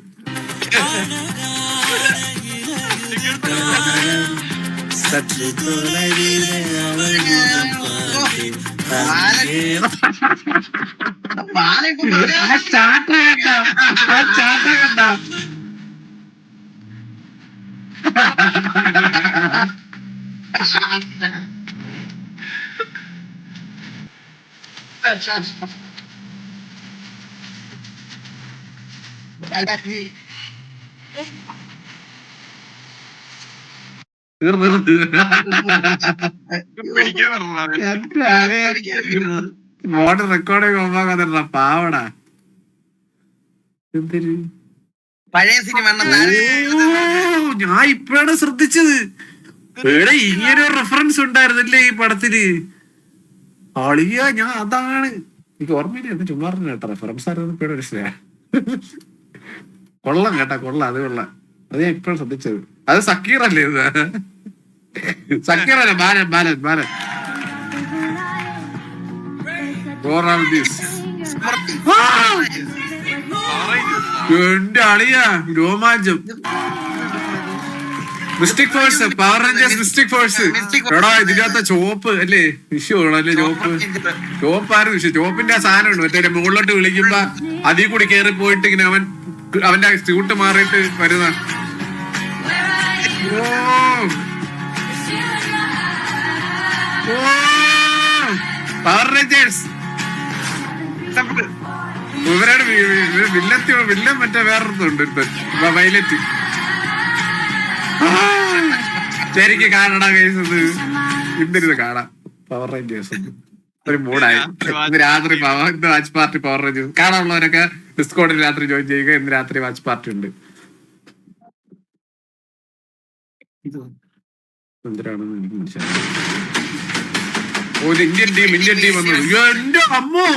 Mode recording ഒന്നാകാതെ പാവടാ. എന്തൊരു പഴയ സിനിമ ഞാൻ ഇപ്പോഴാണ് ശ്രദ്ധിച്ചത്. ഇങ്ങനെ ഒരു റെഫറൻസ് ഉണ്ടായിരുന്നില്ലേ ഈ പടത്തില്? അളിയ ഞാൻ അതാണ് എനിക്ക് ഓർമ്മയില്ല. ചുമ്മാ കേട്ടോ, റെഫറൻസ് ആയിരുന്നു. ഇപ്പോഴും മനസ്സിലായ കൊള്ളം കേട്ടാ, കൊള്ളാം. അത് കൊള്ളാം. അത് ഞാൻ ഇപ്പോഴും ശ്രദ്ധിച്ചത്. അത് സക്കീർ അല്ലേ? ഇത് സക്കീർ അല്ല, ബാലൻ. എന്റെ അളിയാ രോമാഞ്ചം. Mystic Force, Power Rangers Mystic Force. എടാ ഇതിനകത്ത ചോപ്പ് അല്ലേ? വിഷു അല്ലേ? ചോപ്പായിരുന്നു വിഷു. ചോപ്പിന്റെ ആ സാധനം ഉണ്ട്, മറ്റേ മുകളിലോട്ട് വിളിക്കുമ്പോ അതിൽ കൂടി കേറി പോയിട്ട് ഇങ്ങനെ അവന്റെ സ്യൂട്ട് മാറിയിട്ട് വരുന്ന. പവർ റേഞ്ചേഴ്സ് ഇവരാണ് വില്ലൻ മറ്റേ വേറൊരുത്തുണ്ട് വൈലറ്റ്. ശരിക്ക് കാണടാ കേസ് ഇന്നിരുന്ന് കാണാം. പവർ റേഞ്ചേഴ്സ് ഒരു മൂടായി. ഇന്ന് രാത്രി വാച്ച് പാർട്ടി പവർ റേഞ്ചേഴ്സ് കാണാനുള്ളവരൊക്കെ ഡിസ്കോഡിൽ രാത്രി ജോയിൻ ചെയ്യുക. ഇന്ന് രാത്രി വാച്ച് പാർട്ടി ഉണ്ട്. എന്തിനാണെന്ന് എനിക്ക് മനസ്സിലായി. ഒരു ഇന്ത്യൻ ടീം വന്നു. എന്റെ അമ്മോ,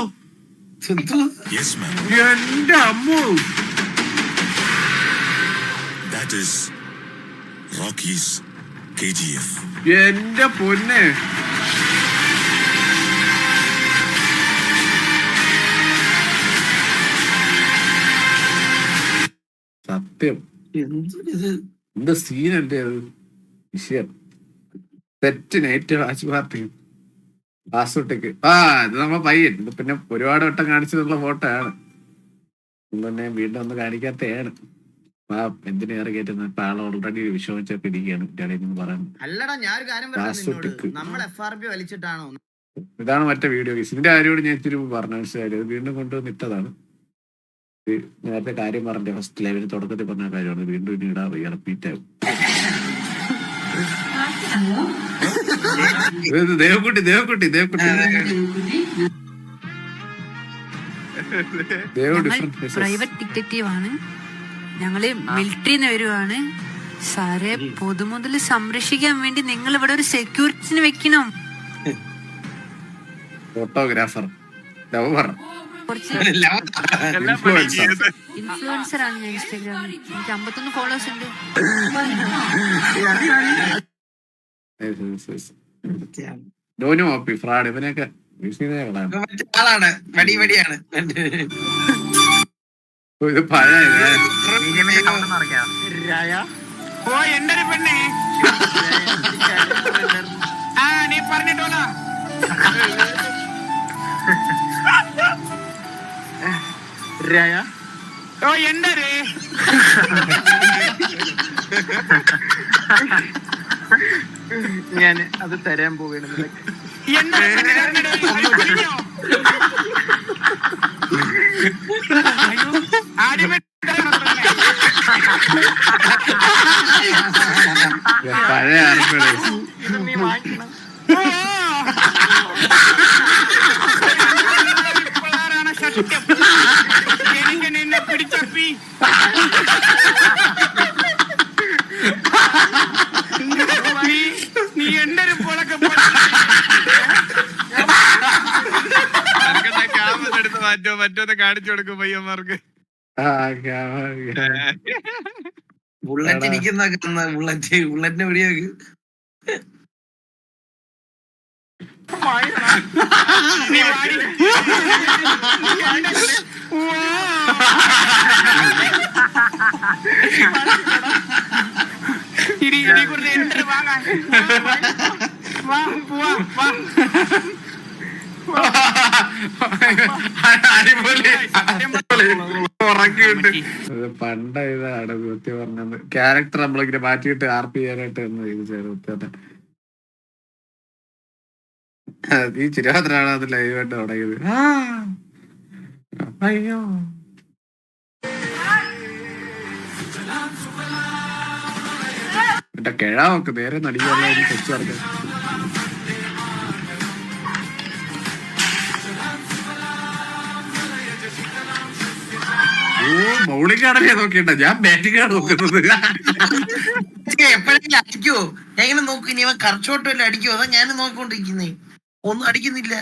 എന്റെ അമ്മോ, എന്റെ പൊന്നെ. സത്യം എന്ത് സീനല്ലേ അത്. വിഷയം സെറ്റ് നൈറ്റ് വാച്ച് പാർട്ടി പാസ്വേട്ടേക്ക്. ഇത് നമ്മ പയ്യൻ. ഇത് പിന്നെ ഒരുപാട് വട്ടം കാണിച്ചിട്ടുള്ള ഫോട്ടോ ആണ്. തന്നെ വീണ്ടും ഒന്ന് കാണിക്കാത്തയാണ്. എന്തിനേറെ കയറ്റുന്നത്. ഇപ്പൊ ആൾ ഓൾറെഡി വിശ്വസിച്ചൊക്കെ ഇരിക്കുകയാണ് ഇറ്റാലിയെന്ന് പറയുന്നത്. അല്ലടാ ഞാനൊരു കാര്യം പറഞ്ഞു, നമ്മൾ FRP വലിച്ചിട്ടാണോ? ഇതാണ് മറ്റേ വീഡിയോ കേസ്. ഇതിന്റെ കാര്യോട് ഞാൻ ഇത്തിരി പറഞ്ഞു മനസ്സിലായത്. ഇത് വീണ്ടും കൊണ്ടുവന്ന് ഇട്ടതാണ്. നേരത്തെ കാര്യം പറഞ്ഞ ഫസ്റ്റ് ലൈവിന് തുടക്കത്തിൽ പറഞ്ഞ കാര്യമാണ്. വീണ്ടും ഇനി ഇടാ റിപ്പീറ്റ് ആവും. ദേവക്കുട്ടി പ്രൈവറ്റ് ഡിറ്റക്റ്റീവ് ആണ്. ഞങ്ങള് മിലിറ്ററിന്ന് വരുവാണ് സാറെ. പൊതുമുതല് സംരക്ഷിക്കാൻ വേണ്ടി നിങ്ങൾ ഇവിടെ ഒരു സെക്യൂരിറ്റിന് വെക്കണം. ഫോട്ടോഗ്രാഫർ, ലവർ, ഇൻഫ്ലുവൻസർ ആണ് ഞാൻ ഇൻസ്റ്റാഗ്രാമിൽ. എനിക്ക് 51 ഫോളോവേഴ്സ് ഉണ്ട്. ഫ്രാഡ് ഇവനെയൊക്കെ ആളാണ്. വടിയാണ് ഇത് പഴയ ഓ എന്റെ ഒരു പെണ്ണേ നീ പറഞ്ഞിട്ടോളാ. ഓ എന്റെ ഞാൻ അത് തരാൻ പോവുകയാണ്. പഴയ എനിക്ക് നിന്നെ പിടിച്ചപ്പി നീ എന്റെ ഒരു പൊളക്കെ എടുത്ത് മാറ്റോ മറ്റോന്ന് കാണിച്ചു കൊടുക്കും പയ്യന്മാർക്ക്. ബുള്ളറ്റ് ഇരിക്കുന്ന ബുള്ളറ്റിന് പിടിയാക്ക്. പണ്ട ഇതാണ് സത്യം പറഞ്ഞത്. ക്യാരക്ടർ നമ്മളിങ്ങനെ മാറ്റിയിട്ട് RP ചെയ്യാനായിട്ട് ഈ ചിരാത്രാണ് അത് ലൈവായിട്ട് തുടങ്ങിയത്. അയ്യോ എന്റെ കിഴാവൊക്കെ നേരെ നടിക്കാനുള്ള കൊച്ചു നടക്കാൻ. ബൗളിംഗ് ആണല്ലേ നോക്കിയിട്ട, ഞാൻ ബാറ്റിംഗ് ആണ് നോക്കുന്നത്. എപ്പോഴെങ്കിലും അടിക്കുവോ? ഞാൻ ഇങ്ങനെ നോക്കി ഇനി അവൻ കറച്ചോട്ട് വല്ല അടിക്കുവോ? അതാ ഞാൻ നോക്കിക്കൊണ്ടിരിക്കുന്നേ. ഒന്നും അടിക്കുന്നില്ല.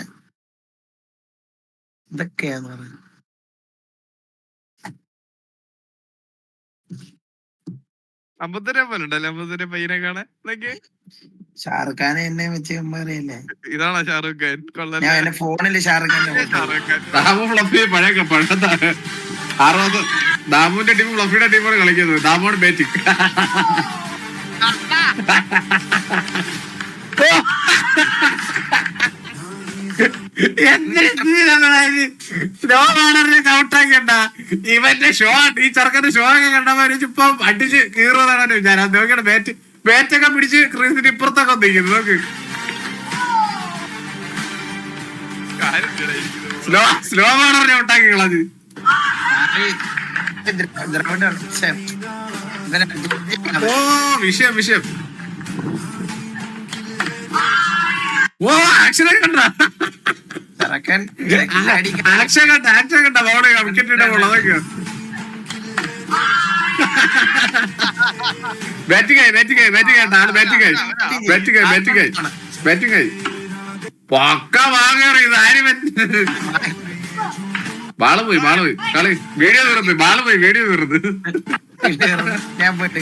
ഇതൊക്കെയാന്ന് പറയുന്നത്. അമ്പത്തര പോലെ ഉണ്ടല്ലേ അമ്പത്തര പയ്യനെ കാണാൻ. ഷാറുഖ് ഖാനെ എന്നെ വെച്ച് കമ്പയറിയല്ലേ? ഇതാണോ ഷാറുഖ് ഖാൻ? കൊള്ളാം. ഞാൻ എന്റെ ഫോണില് ഷാറുഖ് ഖാന്റെ ദാമു ഫ്ലഫി പഴയതാണ്. 60 ദാമുവിന്റെ ടീം ഫ്ലഫിയുടെ ടീമാണ് കളിക്കുന്നത്. ദാമോട് ബാറ്റിംഗ്. സ്ലോ കാണറിനെ കൗട്ടാക്കണ്ട. ഇവന്റെ ഷോ ഈ ചെറുക്കന്റെ ഷോ ഒക്കെ കണ്ടപ്പോ ഇപ്പം അടിച്ച് കീറുന്നതാണ് വിചാരം. നോക്കിയാണ് ബാറ്റൊക്കെ പിടിച്ച് ക്രീസിന്റെ ഇപ്പുറത്തൊക്കെ നിൽക്കുന്നു. നോക്ക് സ്ലോ കാണറിനെ ഔട്ടാക്കി കളഞ്ഞ്. ഓ വിഷയം വിഷയം. ഓ ആക്ഷൻ കണ്ട ആക്ഷൻ കണ്ട ബോള് വിക്കറ്റ് ഇട്ട ബോൾ അതൊക്കെ ബാറ്റിംഗ് ആയി പക്ക വാങ്ങറി ഇതാരും ബാള് പോയി കളി വീഡിയോ തീർന്ന് വീഡിയോ തീർന്ന്. ഞാൻ പോയിട്ട്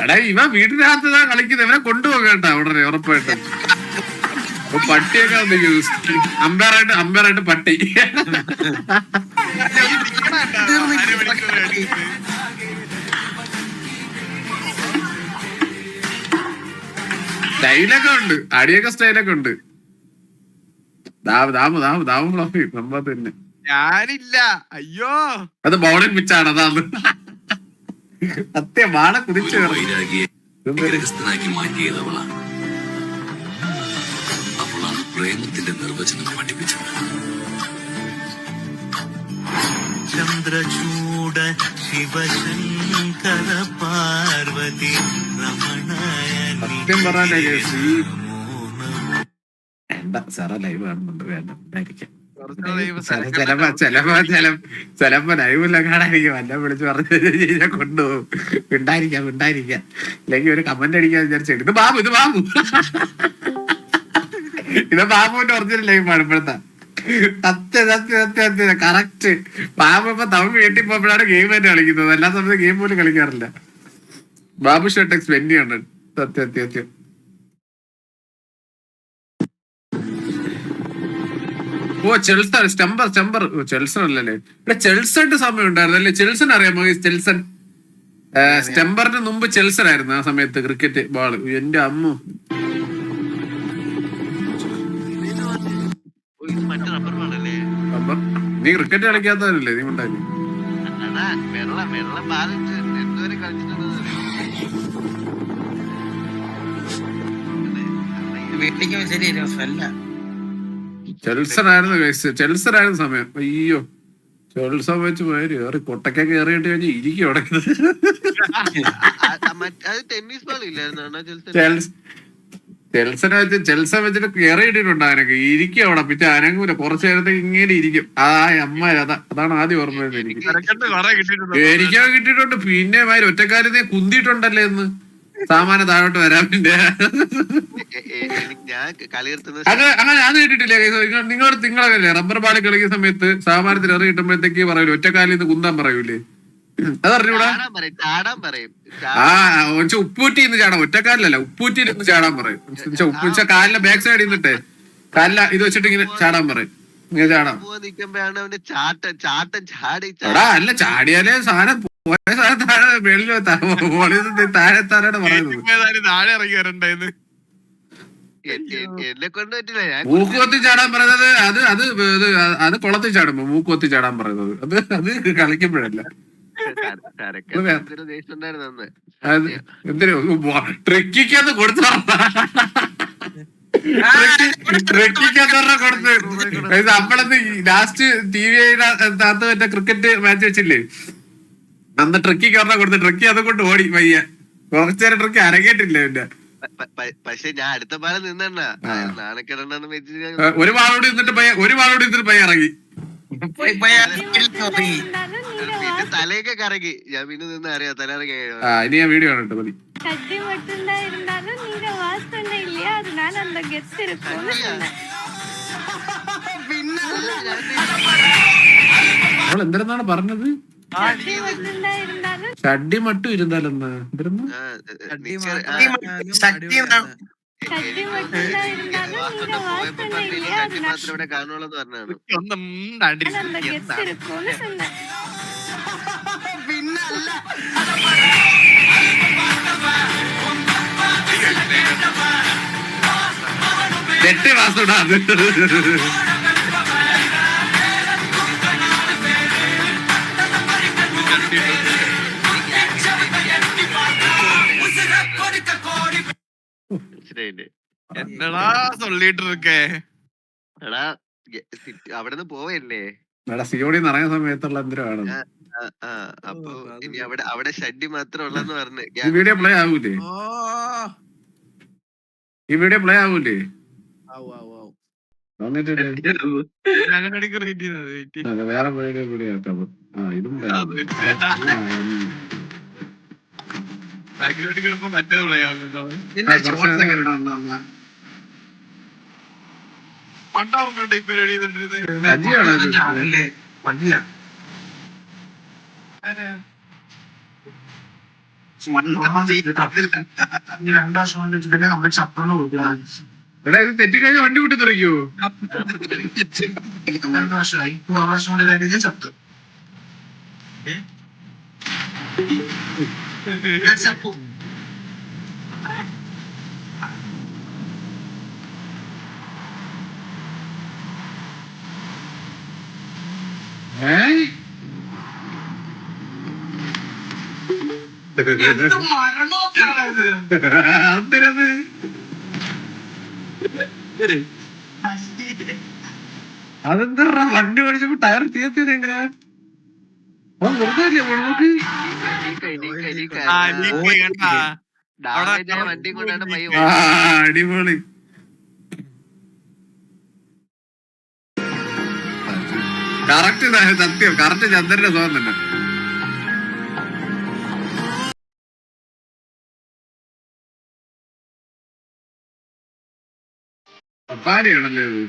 എടാ ഇവ വീടിനകത്ത് കളിക്കുന്നത്, ഇവനെ കൊണ്ടുപോകേണ്ട ഉടനെ ഉറപ്പായിട്ട്. പട്ടിയൊക്കെ അമ്പയറായിട്ട് പട്ടി. സ്റ്റൈലൊക്കെ ഉണ്ട്, അടിയൊക്കെ സ്റ്റൈലൊക്കെ ഉണ്ട്. തന്നെ ഞാനില്ല, അയ്യോ അത് ബൗളിംഗ് പിച്ചാണ്. അതാണ് സത്യം. ബാള കുതിച്ചു മാറ്റിയതവളാണ്. അവളാണ് പ്രേമത്തിന്റെ നിർവചനം പഠിപ്പിച്ചത്. ചന്ദ്രചൂട ശിവശങ്കര പാർവതി രമണ. സത്യം പറഞ്ഞ സാറാ ലൈവ് കാണുന്നുണ്ട്, വേണ്ട ഉണ്ടായിരിക്കാം. ചിലപ്പോ ലൈവില്ല കാണാതിരിക്കും. എന്നെ വിളിച്ച് പറഞ്ഞു കൊണ്ടുപോകും. ഉണ്ടായിരിക്കാം ഇല്ലെങ്കിൽ ഒരു കമന്റ് അടിക്കാൻ വിചാരിച്ചു. ഇത് ബാബു ഇത് ബാബുവിന്റെ ഒറിജിനൽ ലൈവാണ് ഇപ്പോഴത്തെ. സത്യം കറക്റ്റ്. ബാബു ഇപ്പൊ തമിഴ് വീട്ടിൽ പോയപ്പോഴാണ് ഗെയിം തന്നെ കളിക്കുന്നത്. എല്ലാ സമയത്തും ഗെയിം പോലും കളിക്കാറില്ല. ബാബു ഷോട്ടെക്സ് വെന്നിയാണ്. സത്യം. ഓ ചെൽസൺ സ്റ്റംബർ ചെൽസൺ അല്ലല്ലേ? ഇവിടെ ചെൽസന്റെ സമയം ഉണ്ടായിരുന്നു അല്ലേ? ചെൽസൺ അറിയാമോ? ചെൽസൺ സ്റ്റംബറിന് മുമ്പ് ചെൽസൺ ആയിരുന്നു ആ സമയത്ത് ക്രിക്കറ്റ് ബോള്. എന്റെ അമ്മ, നീ ക്രിക്കറ്റ് കളിക്കാത്തതല്ലേ? നീ ഉണ്ടായി വീട്ടിലേക്ക് ശരിയല്ല. ചെൽസൺ ആയിരുന്നു സമയം. അയ്യോ ചെൽസൺ വെച്ച് പോയാല് കയറി കൊട്ടക്കെ കയറിയിട്ട് കഴിഞ്ഞ് ഇരിക്കും അവിടെ. ചെൽസൺ വെച്ചിട്ട് കയറിയിട്ടിട്ടുണ്ട്. അതിനൊക്കെ ഇരിക്കും അവിടെ. പിന്നെ അനങ്ങൂല. കുറച്ചു നേരത്തേക്ക് ഇങ്ങനെ ഇരിക്കും. ആ അമ്മ അതാണ് ആദ്യം ഓർമ്മ വരുന്നത് എനിക്ക്. എനിക്കത് കിട്ടിയിട്ടുണ്ട്. പിന്നെ ഒറ്റക്കാരനെ കുന്തിയിട്ടുണ്ടല്ലേ എന്ന് സാമാനം താഴോട്ട് വരാൻ. പിന്നെ അങ്ങനെ അത് കേട്ടിട്ടില്ലേ? നിങ്ങളല്ലേ റബ്ബർ ബാളി കളിക്കുന്ന സമയത്ത് സാമാനത്തിൽ എറി കിട്ടുമ്പോഴത്തേക്ക് പറയൂലേ ഒറ്റക്കാലിൽ നിന്ന് കുന്താൻ പറയൂലേ? അതറിഞ്ഞൂടാ? ഉപ്പൂറ്റി നിന്ന് ചാടാം. ഒറ്റക്കാലിലല്ല, ഉപ്പൂറ്റിയിൽ നിന്ന് ചാടാൻ പറയും. ഉപ്പൂച്ച കാലിന്റെ ബാക്ക് സൈഡിൽ നിന്നിട്ട് കാലില ഇത് വെച്ചിട്ട് ഇങ്ങനെ ചാടാൻ പറയും. ഇങ്ങനെ ചാടാം. എടാ അല്ല, ചാടിയാലേ സാധനം താഴെ വെളിയിലോ താഴെ താഴെ പറയുന്നത്. താഴെ ഇറങ്ങി വരണ്ടായിരുന്നു. മൂക്കുകൊത്തി ചാടാൻ പറയുന്നത് അത് കുളത്തിൽ ചാടുമ്പോ മൂക്കുകൊത്തി ചാടാൻ പറയുന്നത് അത് കളിക്കുമ്പോഴല്ല. എന്തിനു ട്രെക്കിക്കത് കൊടുത്ത കൊടുത്ത് നമ്മളന്ന് ലാസ്റ്റ് TV മറ്റേ ക്രിക്കറ്റ് മാച്ച് വെച്ചില്ലേ? അന്ന് ട്രക്കിക്ക് പറഞ്ഞ കൊടുത്ത് ട്രക്കി അത് കൊണ്ട് ഓടി പയ്യ. കുറച്ചേരം ട്രക്കി അരങ്ങേറ്റില്ല. പിന്നെ പക്ഷെ ഞാൻ അടുത്ത പാലം നിന്നെണ്ണ നാണക്കെടണ്ടെന്ന് വെച്ച് ഒരു വാളോട് നിന്നിട്ട് പയ്യ ഇറങ്ങി. പിന്നെ തലയൊക്കെ കറങ്ങി. ഞാൻ പിന്നെ നിന്ന് അറിയാം തല ഇറങ്ങി. ഇനി ഞാൻ വീഡിയോ കാണട്ടെ മതി. അവൾ എന്തിനാണ് പറഞ്ഞത്? ഷഡ്ഡി മട്ടും ഇരുന്നാലെന്ന് ഇവിടെ കാണുള്ളൂ പറഞ്ഞാണ്. തെറ്റ് വാസുടാ അത്. എന്നടാ சொல்லிட்டு இருக்கே? എടാ അവിടെ നിന്ന് പോവല്ലേ. എടാ സിയോടി നിറഞ്ഞ സമയത്തുള്ള എന്തിനാണ് അപ്പൊ ഇനി അവിടെ ഷഡ്ഡി മാത്രം ഉള്ളെന്ന് പറഞ്ഞു. ഈ വീഡിയോ പ്ലേ ആവൂലേ? ഈ വീഡിയോ പ്ലേ ആവൂലേ? വേറെ വീഡിയോ കൂടി ആക്കാം. ഇതും എടാ ഇത് തെറ്റിക്കഴിഞ്ഞ വണ്ടി കൂട്ടി തുറയ്ക്കോ? അതെന്താ വണ്ടി ഓടിച്ചപ്പോ ടയർ തീർത്തിയത് എങ്ങനെ? വണ്ടി കൊണ്ടാണ് പയ്യ. അടിപൊളി. കറക്റ്റ് സത്യം, കറക്റ്റ് ചന്ദ്രന്റെ സ്വന്തം തന്നെ. പാരിയാണല്ലേ ഇത്?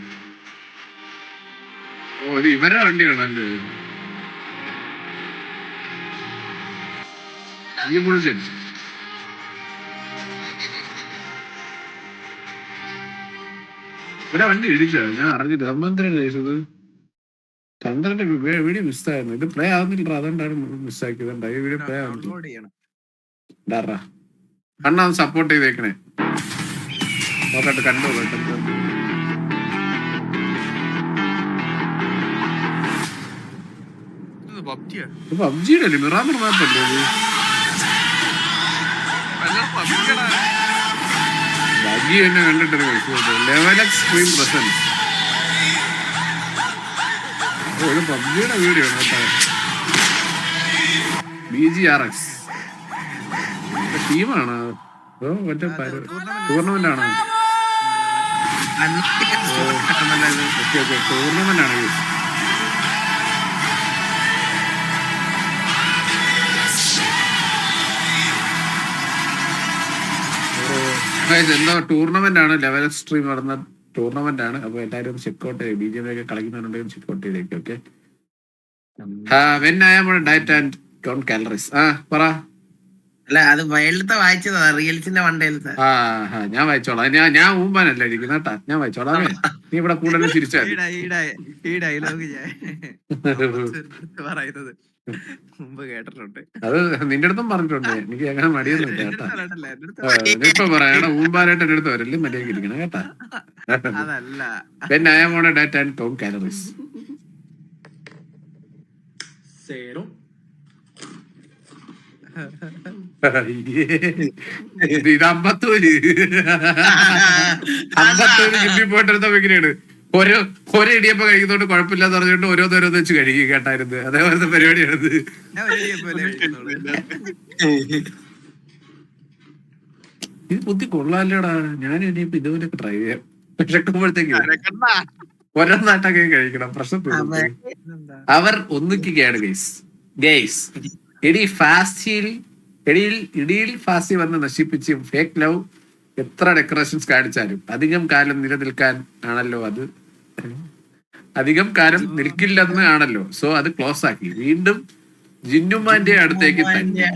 ഓ ഇത് ഇവരുടെ വണ്ടിയാണല്ലേ? ഈ ബുൾജൻ ഇവിടെ വണ്ടി ഇടിച്ച ഞാൻ അറിഞ്ഞിട്ട് സംബന്ധം കഴിച്ചത്. ചന്ദ്രന്റെ വീഡിയോ മിസ്സായിരുന്നു. ഇത് പ്ലേ ആവുന്നില്ല, അതുകൊണ്ടാണ് മിസ്സാക്കിയത്. ഈ വീഡിയോ പ്ലേ ആവുന്നില്ല. അണ്ണാ സപ്പോർട്ട് ചെയ്തേക്കണേ. നോക്കട്ടെ, കണ്ടു പബ്ജിയുടെ അല്ലേ? മിറാമർ മാപ്പല്ലേ ഇത്? പബ്ജി തന്നെ കണ്ടിട്ടൊരു ലെവൽ എക്സ്ട്രീം പ്രസൻസ്. ഒരു പബ്ജിയുടെ വീഡിയോ ആണ് കേട്ടോ. BGRX ടീമാണ്. മറ്റേ ടൂർണമെന്റ് ആണ്. ടൂർണമെന്റ് ആണ്. എന്തോ ടൂർണമെന്റ് ആണ്, ലെവൽ സ്ട്രീം നടന്ന ടൂർണമെന്റ് ആണ്. അപ്പൊ എല്ലാവരും ചെക്കൗട്ട് ചെയ്യും. BGM ഒക്കെ കളിക്കുന്നുണ്ടെങ്കിൽ ചെക്കൗട്ട് ചെയ്തേക്കും. Okay. When I am diet and count calories. പറ. അല്ല അത് വയലത്തെ വായിച്ചതാ, റീൽസിന്റെ വണ്ടയിലത്തെ. ഞാൻ വായിച്ചോളാം. ഞാൻ ഊമ്പാനല്ല ഇരിക്കുന്ന കേട്ടാ. ഞാൻ വായിച്ചോളാം. നീ ഇവിടെ കൂടുതലും ചിരിച്ചാൽ ഈ ഡയലോഗ് പറയുന്നത് മുമ്പ് കേട്ടിട്ടുണ്ട്. അത് നിന്റെ അടുത്തും പറഞ്ഞിട്ടുണ്ട്. എനിക്ക് അങ്ങനെ മടിയൊന്നുമില്ല കേട്ടാ. ഇപ്പൊ പറയാ ഊമ്പാനായിട്ട് എന്റെ അടുത്ത് വരല്ലേ മര്യാദ ഇരിക്കണം കേട്ടാ. അതല്ല പിന്നെ I am on a diet and count calories. ഇത് 50 ജിമ്മി പോയിട്ടെടുത്ത എങ്ങനെയാണ്? ഒരേ ഇടിയപ്പം കഴിക്കുന്നോണ്ട് കുഴപ്പമില്ലാന്ന് പറഞ്ഞിട്ട് ഓരോന്നോരോന്ന് വെച്ച് കഴുകി കേട്ടായിരുന്നു. അതേപോലത്തെ പരിപാടിയാണിത്. ഇത് ബുദ്ധി കൊള്ളാല്ലോടാ. ഞാൻ ഇനിയിപ്പോ ഇതുപോലെയൊക്കെ ട്രൈ ചെയ്യാം. വിശക്കുമ്പോഴത്തേക്ക് ഒരെണ്ണാട്ടൊക്കെ കഴിക്കണം. പ്രശ്നം അവർ ഒന്നിക്കുകയാണ് ഗെയ്സ്. ഇടിയിൽ ഫാസി വന്ന് നശിപ്പിച്ച് ഫേക്ക് ലവ് എത്ര ഡെക്കറേഷൻസ് കാണിച്ചാലും അധികം കാലം നിലനിൽക്കാൻ ആണല്ലോ അത്. അധികം കാലം നിൽക്കില്ലെന്ന് ആണല്ലോ. സോ അത് ക്ലോസ് ആക്കി വീണ്ടും ജിന്നുമാന്റെ അടുത്തേക്ക് തന്നെ.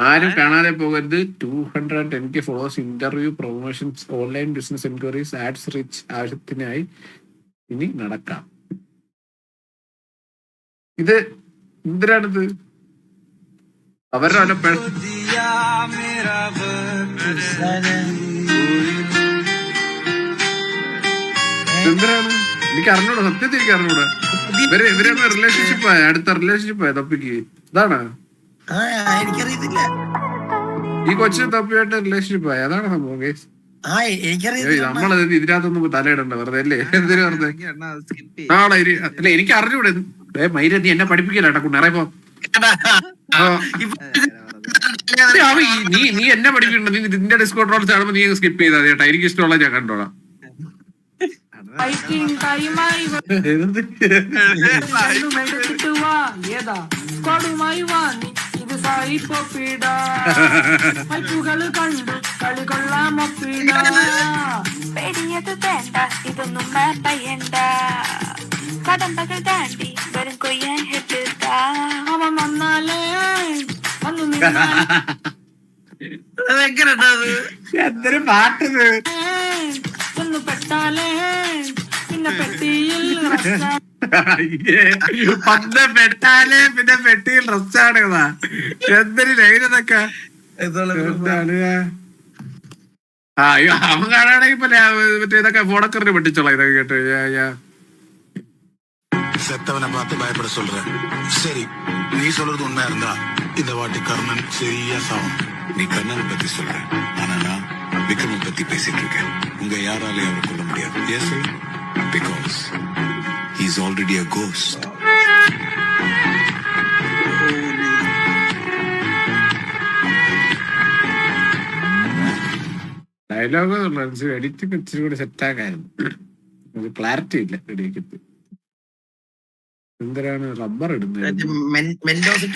ആരും കാണാതെ പോകരുത്. 210K followers, interview, promotions, online business enquiries, ads, reach ആവശ്യത്തിനായി ഇനി നടക്കാം. ഇത് എന്തിനാണിത്? അവരുടെ എന്തിനാണ് എനിക്ക് അറിഞ്ഞൂടാ. സത്യത്തിൽ എനിക്ക് അറിഞ്ഞൂടാ. ഇവരൊക്കെ റിലേഷൻഷിപ്പ് ആയ അടുത്ത റിലേഷൻഷിപ്പ് ആയ തപ്പിക്ക്. ഇതാണ് എനിക്കറിയത്തില്ല. ഈ കൊച്ചിന് തപ്പിയായിട്ട് റിലേഷൻഷിപ്പ് ആയ അതാണ് സംഭവം. എനിക്കറിയാം. നമ്മളത് ഇതിനകത്തൊന്നും തലയിടണ്ട വെറുതെ അല്ലേ എന്തിനു വെറുതെ ആണോ അല്ല എനിക്ക് അറിഞ്ഞൂടെ മൈര നീ എന്നെ പഠിപ്പിക്കല്ലേട്ടാ കുണ്ണറയപ്പോ നീ എന്നെ പഠിപ്പിക്കണ്ട നീ നിന്റെ ഡിസ്കോ ട്രോൾസ് കാണുമ്പോ നീ സ്കിപ്പ് ചെയ്താ ചേട്ടാ എനിക്ക് ഇഷ്ടമുള്ള ഞാൻ കണ്ടോളാം ഇതൊന്നും പയ്യണ്ട കടമ്പകൾ താണ്ടി വരും കൊയ്യാൻ ഹെട്ടാ അവൻ വന്നാലേ വന്നു എന്തൊരു പാട്ടത് ഒന്ന് പെട്ടാലേ പിന്നെ പെട്ടിയിൽ പെട്ടാലേ പിന്നെ പെട്ടിയിൽ റസ്റ്റാണ് എന്തൊരു ലൈനതൊക്കെ എന്താണ് അയ്യോ അവൻ കാണാണെങ്കിൽ മറ്റേ ഇതൊക്കെ ഫോണക്കറിന് പെട്ടിച്ചോളാം ഇതൊക്കെ കേട്ട് செத்தவனை பார்த்து பயப்பட சொல்றேன். சரி, நீ சொல்றது உண்மையா இருந்தா இந்த வாட்டி கர்ணன் சரியா சாவும். நீ கர்ணனை பத்தி சொல்ற, ஆனா நான் விக்ரம பத்தி பேசிட்டு இருக்கேன். உங்க யாராலையும் அவரை கொல்ல முடியாது. Yes, because he is already a ghost. Dialogue editing ഇച്ചിരി കൂടി സെറ്റാക്കായിരുന്നു ക്ലാരിറ്റി ഇല്ല എഡിക്കത്ത് എന്തിനാണ് റബ്ബർ ഇടുന്നത്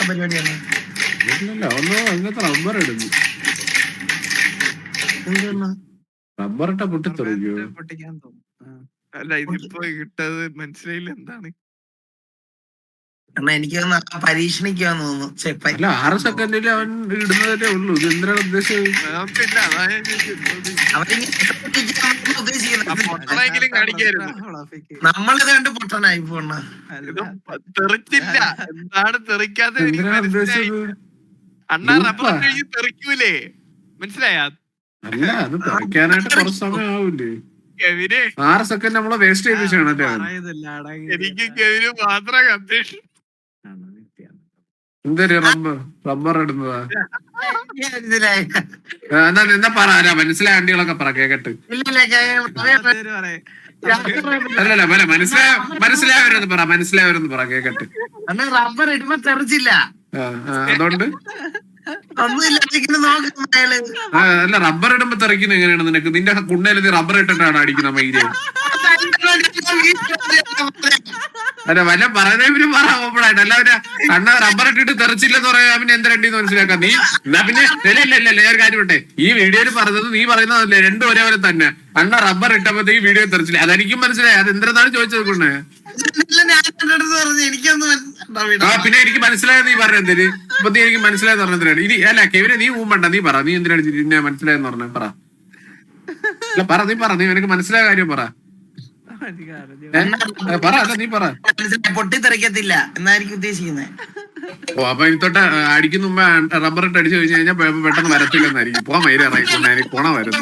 പരിപാടിയാണ് ഒന്നോ അങ്ങനത്തെ റബ്ബർ ഇടുന്നു റബ്ബർ ഇട്ട പൊട്ടിത്തെറിക്കോ അല്ല ഇതിപ്പോ കിട്ടത് മനസ്സിലായില്ല എന്താണ് എനിക്ക് പരീക്ഷണിക്കാന്ന് തോന്നുന്നു. അല്ല 6 സെക്കൻഡിൽ അവൻ ഇടുന്നതല്ലേ ഉള്ളൂ. ഇത് എന്തിനാണ് ഉദ്ദേശിച്ചത്? നമ്മളിത് കണ്ട് പൊട്ടനായി പോണ തെറിച്ചില്ല. എന്താണ് തെറിക്കാതെ അണ്ണാ റബ്ബർ കഴിഞ്ഞ് തെറിക്കൂലേ? മനസ്സിലായ? അല്ല അത് തെറിക്കാനായിട്ട് കുറച്ച് സമയം ആവൂലേ? 6 സെക്കൻഡ് നമ്മളെ വേസ്റ്റ് ചെയ്ത് ചെയ്യണല്ലേ? എനിക്ക് കെവിന് മാത്രം കൺഫ്യൂഷൻ. എന്തൊരു റബ്ബർ ഇടുന്നതാ? എന്നാ പറ മനസ്സിലായ വണ്ടികളൊക്കെ പറ കേക്കട്ട്. അല്ലല്ല മനസ്സിലായവരെന്ന് പറ മനസ്സിലായവരെന്ന് പറ കേക്കട്ട്. റബ്ബർ ഇടുമ്പോ തെറിച്ചില്ല. അതുകൊണ്ട് അല്ല റബ്ബർ ഇടുമ്പോ തെറിക്കുന്ന എങ്ങനെയാണ് നിനക്ക്? നിന്റെ കുണ്ണയിൽ നീ റബ്ബർ ഇട്ടിട്ടാണ് അടിക്കുന്ന മൈര്. അല്ല വല്ല പറയുന്നവരും പറയാൻ അല്ലാതെ കണ്ണ റബ്ബർ ഇട്ടിട്ട് തെറിച്ചില്ലെന്ന് പറയാ പിന്നെ എന്തരണ്ടിന്ന് മനസ്സിലാക്കാം നീ. എന്നാ പിന്നെ ഇല്ല ഞാൻ കാര്യം വിട്ടെ. ഈ വീഡിയോയിൽ പറഞ്ഞത് നീ പറയുന്നതല്ലേ രണ്ടും ഒരേപോലെ തന്നെ. കണ്ണ റബ്ബർ ഇട്ടപ്പോ ഈ വീഡിയോ തെറിച്ചില്ല. അതെനിക്കും മനസ്സിലായി. അത് എന്തിനാണ് ചോദിച്ചത് കൊണ്ടേ? പിന്നെ എനിക്ക് മനസ്സിലായെന്ന് നീ പറഞ്ഞെന്തിന്? ഇപ്പൊ നീ എനിക്ക് മനസ്സിലായെന്ന് പറഞ്ഞതിനാണ്. ഇനി അല്ല കെവിനെ നീ ഊമ്പണ്ട. നീ പറ നീ എന്തിനാണ് നിന്നെ മനസ്സിലായെന്ന് പറഞ്ഞ പറ. അല്ല പറ നീ എനിക്ക് മനസ്സിലായ കാര്യം പറ. പറ അല്ല നീ പറ. പൊട്ടിത്തെറിക്കത്തില്ല എന്നായിരിക്കും ഉദ്ദേശിക്കുന്നത്. ഓ അപ്പൊ ഇതൊട്ട് അടിക്കുന്ന മുമ്പ് റബ്ബർ ഇട്ട് അടിച്ചു കഴിഞ്ഞു കഴിഞ്ഞാൽ പെട്ടെന്ന് വരത്തില്ലെന്നായിരിക്കും. പോവാൻ മൈര ഇറങ്ങിക്കൊണ്ട് എനിക്ക് പോണ വരുന്നു.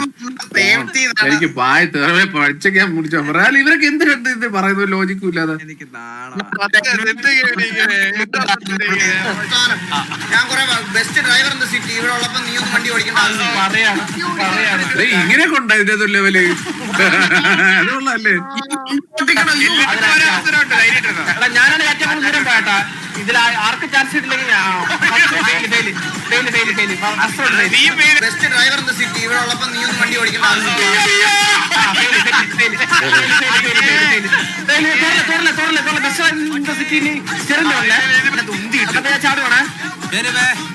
എനിക്ക് പായ തേറെ പഴച്ചൊക്കെ മുടിച്ചോ പറയാൻ ഇവരൊക്കെ എന്തിനുണ്ട് ഇത് പറയുന്നത് ലോജിക്കും ഇല്ലാതെ. ഇങ്ങനെ കൊണ്ടാ ഇതിന്റെ ലെവല് അതുകൊള്ളല്ലേ? ഞാനാണ് ഏറ്റവും ദൂരം പോയട്ടാ. ഇതിൽ ആർക്ക് ചാൻസ് ഇട്ടില്ലെങ്കിൽ best driver in the city ഇവിടെ ഉള്ളപ്പോ നീ ഒന്ന് വണ്ടി ഓടിക്കണം. ചാടുവാണ്.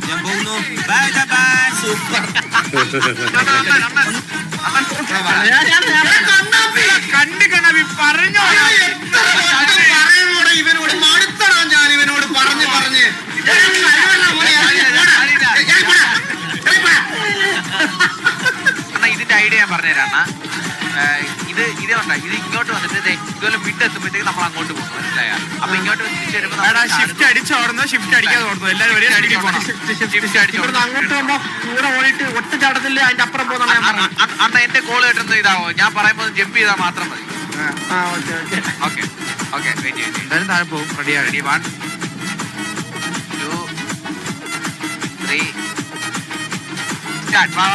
ഞാൻ പോകുന്നു. Bye bye. സൂപ്പർ. കണ്ണി കണ്ണി പറഞ്ഞോ ഇവനോട് മടുത്തണം ഞാൻ ഇവനോട് പറഞ്ഞ് ഇതിന്റെ ഐഡിയ ഞാൻ പറഞ്ഞുതരാം. ഇത് ഇതുണ്ട ഇത് ഇങ്ങോട്ട് വന്നിട്ട് ഇതുപോലെ വിട്ട് എത്തുമ്പോഴത്തേക്ക് നമ്മൾ അങ്ങോട്ട് പോകും. മനസ്സിലായ? അപ്പൊ ഇങ്ങോട്ട് ഷിഫ്റ്റ് അടിച്ചോടുന്നു ഷിഫ്റ്റ് അടിക്കാതെ ഓടുന്നു. എല്ലാവരും ഒരേ അടിക്ക് പോകണം. അങ്ങോട്ട് പോകുമ്പോ കൂടെ ഓടിയിട്ട് ഒറ്റ ചാട്ടത്തില് അതിന്റെ അപ്പുറം പോകുന്ന അണ്ണ എന്റെ കോള് കിട്ടുന്നത് ഇതാവോ? ഞാൻ പറയുമ്പോൾ ജമ്പ് ചെയ്താൽ മാത്രം മതി. ഓക്കെ എന്തായാലും താഴെ പോകും. റെഡിയാ? Ready 1 2 3 start. വാ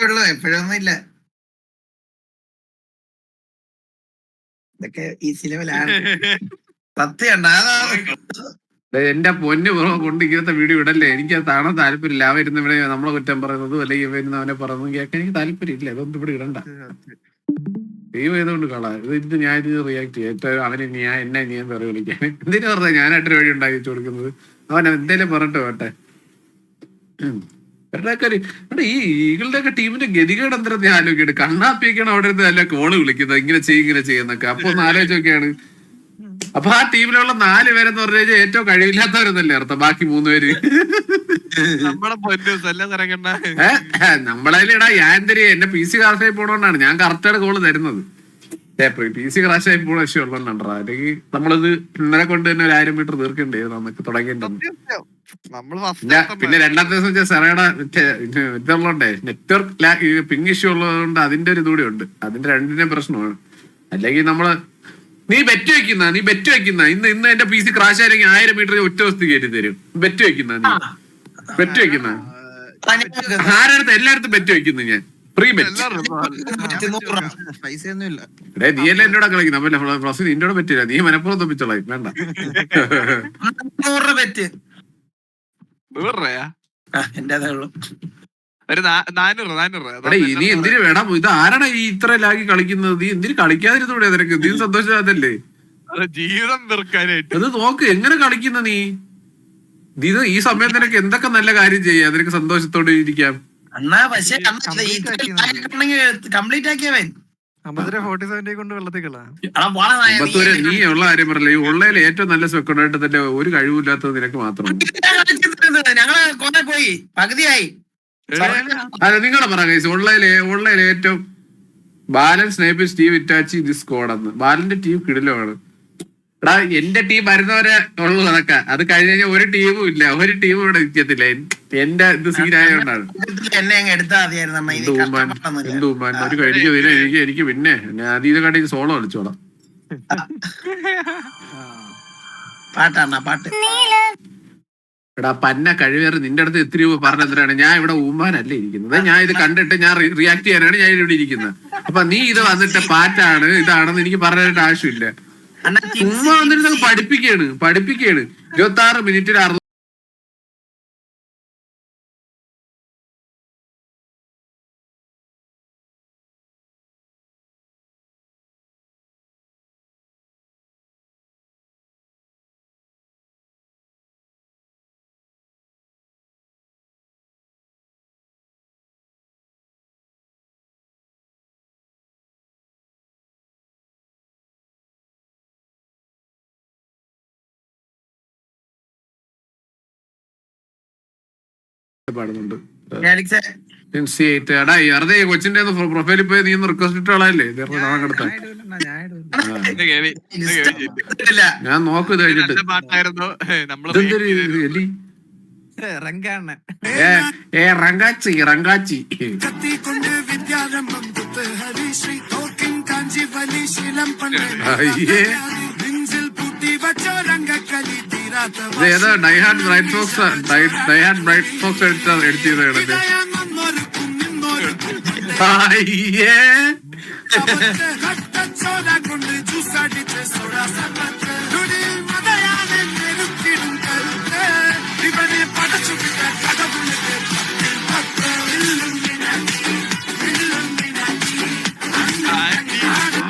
ഉള്ളു, എപ്പോഴൊന്നും ഇല്ല. ഇതൊക്കെ ഈ സിനിമയിലാണ് സത്യം. എന്റെ പൊന്ന് ബ്രോ കൊണ്ട് ഇങ്ങനത്തെ വീഡിയോ ഇടല്ലേ, എനിക്ക് അത് കാണാൻ താല്പര്യമില്ല. അവൻ ഇരുന്ന് ഇവിടെ നമ്മളെ കുറ്റം പറയുന്നതും അല്ലെങ്കിൽ ഇവരുന്ന് അവനെ പറയുന്നതും കേൾക്കാൻ എനിക്ക് താല്പര്യമില്ല. അതൊന്നും ഇവിടെ ഇടണ്ട. ദൈവം ഏതുകൊണ്ട് കളാ ഇത് ഞാൻ ഇത് റിയാക്ട് ചെയ്യാം. ഏറ്റവും അവന് ഞാൻ എന്നെ ഞാൻ വേറെ വിളിക്കാൻ എന്തിനു പറഞ്ഞാൽ ഞാനായിട്ടൊരു വഴി ഉണ്ടാക്കി വെച്ചു കൊടുക്കുന്നത്. അവൻ എന്തേലും പറഞ്ഞിട്ട് വേട്ടെ. ഇവിടെ ഈ ഈകളുടെ ഒക്കെ ടീമിന്റെ ഗതികേട് എന്തരം ഞാൻ ആലോചിക്കട്ടെ. കണ്ണാപ്പിയൊക്കെയാണ് അവിടെ ഇരുന്ന് നല്ല കോള് വിളിക്കുന്നത്, ഇങ്ങനെ ചെയ്യുന്നൊക്കെ. അപ്പൊ ഒന്ന് ആലോചിച്ചൊക്കെയാണ്. അപ്പൊ ആ ടീമിലുള്ള 4 പേരെന്ന് പറഞ്ഞു കഴിഞ്ഞാൽ ഏറ്റവും കഴിവില്ലാത്തവരെന്നല്ലേ അർത്ഥം. ബാക്കി 3 പേര് നമ്മളതിലിടാ. ഞാൻ എന്തിരി എന്റെ PC ക്രാഷായി പോണോണ്ടാണ് ഞാൻ കറക്റ്റായിട്ട് കോള് തരുന്നത്. PC ക്രാഷായി പോണ വിഷയം ഉള്ളതുകൊണ്ടാ. അല്ലെങ്കിൽ നമ്മളിത് ഇന്നലെ കൊണ്ട് തന്നെ 1000 മീറ്റർ തീർക്കണ്ടേ നമുക്ക് തുടങ്ങിയിട്ടുണ്ട്. പിന്നെ രണ്ടാമത്തെ ദിവസം വെച്ചാൽ സെറയുടെ ഇതുള്ളതുകൊണ്ടേ നെറ്റ്വർക്ക് പിങ് ഇഷ്യൂ ഉള്ളതുകൊണ്ട് അതിന്റെ ഒരു ഇതൂടെ ഉണ്ട്. അതിന്റെ രണ്ടിന്റെയും പ്രശ്നമാണ്. അല്ലെങ്കിൽ നമ്മള് നീ ബെറ്റ് വെക്കുന്ന ഇന്ന് എന്റെ PC ക്രാഷ് ആയിരിക്കും 1000 മീറ്റർ ഒറ്റ ദിവസത്തിൽ കയറ്റി തരും. ബെറ്റ് വെക്കുന്ന ആരടുത്ത് എല്ലായിടത്തും ബെറ്റ് വെക്കുന്നു ഞാൻ. Free bet. നീയല്ലേ എന്നോട് കളിക്കുന്ന പ്ലസ് നിന്നോട് പറ്റില്ല. നീ മനപ്പുറം തൊപ്പിച്ചോളാം. വേണ്ട. നീ എന്തിനു വേണം ഇത്? ആരാണ് ഈ ഇത്ര ലാഗി കളിക്കുന്നത്? നീ എന്തിനു കളിക്കാതിരുന്നൂടെ? നിനക്ക് നീ സന്തോഷമാതല്ലേ ജീവിതം അത് നോക്ക് എങ്ങനെ കളിക്കുന്ന നീ. ഇത് ഈ സമയത്ത് നിനക്ക് എന്തൊക്കെ നല്ല കാര്യം ചെയ്യാം. നിനക്ക് സന്തോഷത്തോടെ ഇരിക്കാം. കംപ്ലീറ്റ് ആക്കിയവൻ നീ ഉള്ള കാര്യം പറയല്ലേ. ഈ ഉള്ളതിൽ ഏറ്റവും നല്ല സെക്കൻഡായിട്ട് തന്നെ ഒരു കഴിവില്ലാത്തത് നിനക്ക് മാത്രമാണ്. ഞങ്ങള് കൊറേ പോയി പകുതിയായി. അതെ നിങ്ങളെ പറയാം. ഉള്ളതിൽ ഏറ്റവും ബാലൻ സ്നേപ്പ് സ്റ്റീവ് ഇറ്റാച്ചി ദിസ് സ്ക്വാഡെന്ന്. ബാലന്റെ ടീം കിടിലമാണ്. എടാ എന്റെ ടീം വരുന്നവരെ ഉള്ളു അതൊക്കെ. അത് കഴിഞ്ഞ് കഴിഞ്ഞാൽ ഒരു ടീമും ഇല്ല. ഒരു ടീമും ഇവിടെ നിൽക്കത്തില്ല. എന്റെ ഇത് സീനായോണ്ടാണ്. എന്തുമാൻ ഒരു കഴിക്കുന്നില്ല എനിക്ക്. പിന്നെ അതീത് കണ്ടി സോളോ കളിച്ചോളാം. പാട്ട് എടാ പന്ന കഴിവേറെ നിന്റെ അടുത്ത് എത്തിരി പറഞ്ഞെന്തിനാണ്? ഞാൻ ഇവിടെ ഊമ്മാനല്ലേ ഇരിക്കുന്നത്. ഞാൻ ഇത് കണ്ടിട്ട് ഞാൻ റിയാക്ട് ചെയ്യാനാണ് ഞാൻ ഇവിടെ ഇരിക്കുന്നത്. അപ്പൊ നീ ഇത് വന്നിട്ട് പാറ്റാണ് ഇതാണെന്ന് എനിക്ക് പറയാനായിട്ട് ആവശ്യമില്ല. ഉമ്മ വന്നിട്ട് പഠിപ്പിക്കാണ് 26 മിനിറ്റിൽ 60. പാടുന്നുണ്ട്. എടാ വെറുതെ കൊച്ചിന്റെ പ്രൊഫൈലിൽ പോയി നീ ഒന്ന് റിക്വസ്റ്റ് ഇട്ടോളല്ലേ. ഞാൻ നോക്കും ഇത് കഴിഞ്ഞിട്ട്. റങ്കാച്ചി ഏതാ ഡൈഹാർഡ് ബ്രൈറ്റ് ഫോക്സ് എഡിറ്റ് ചെയ്ത കിടക്ക്.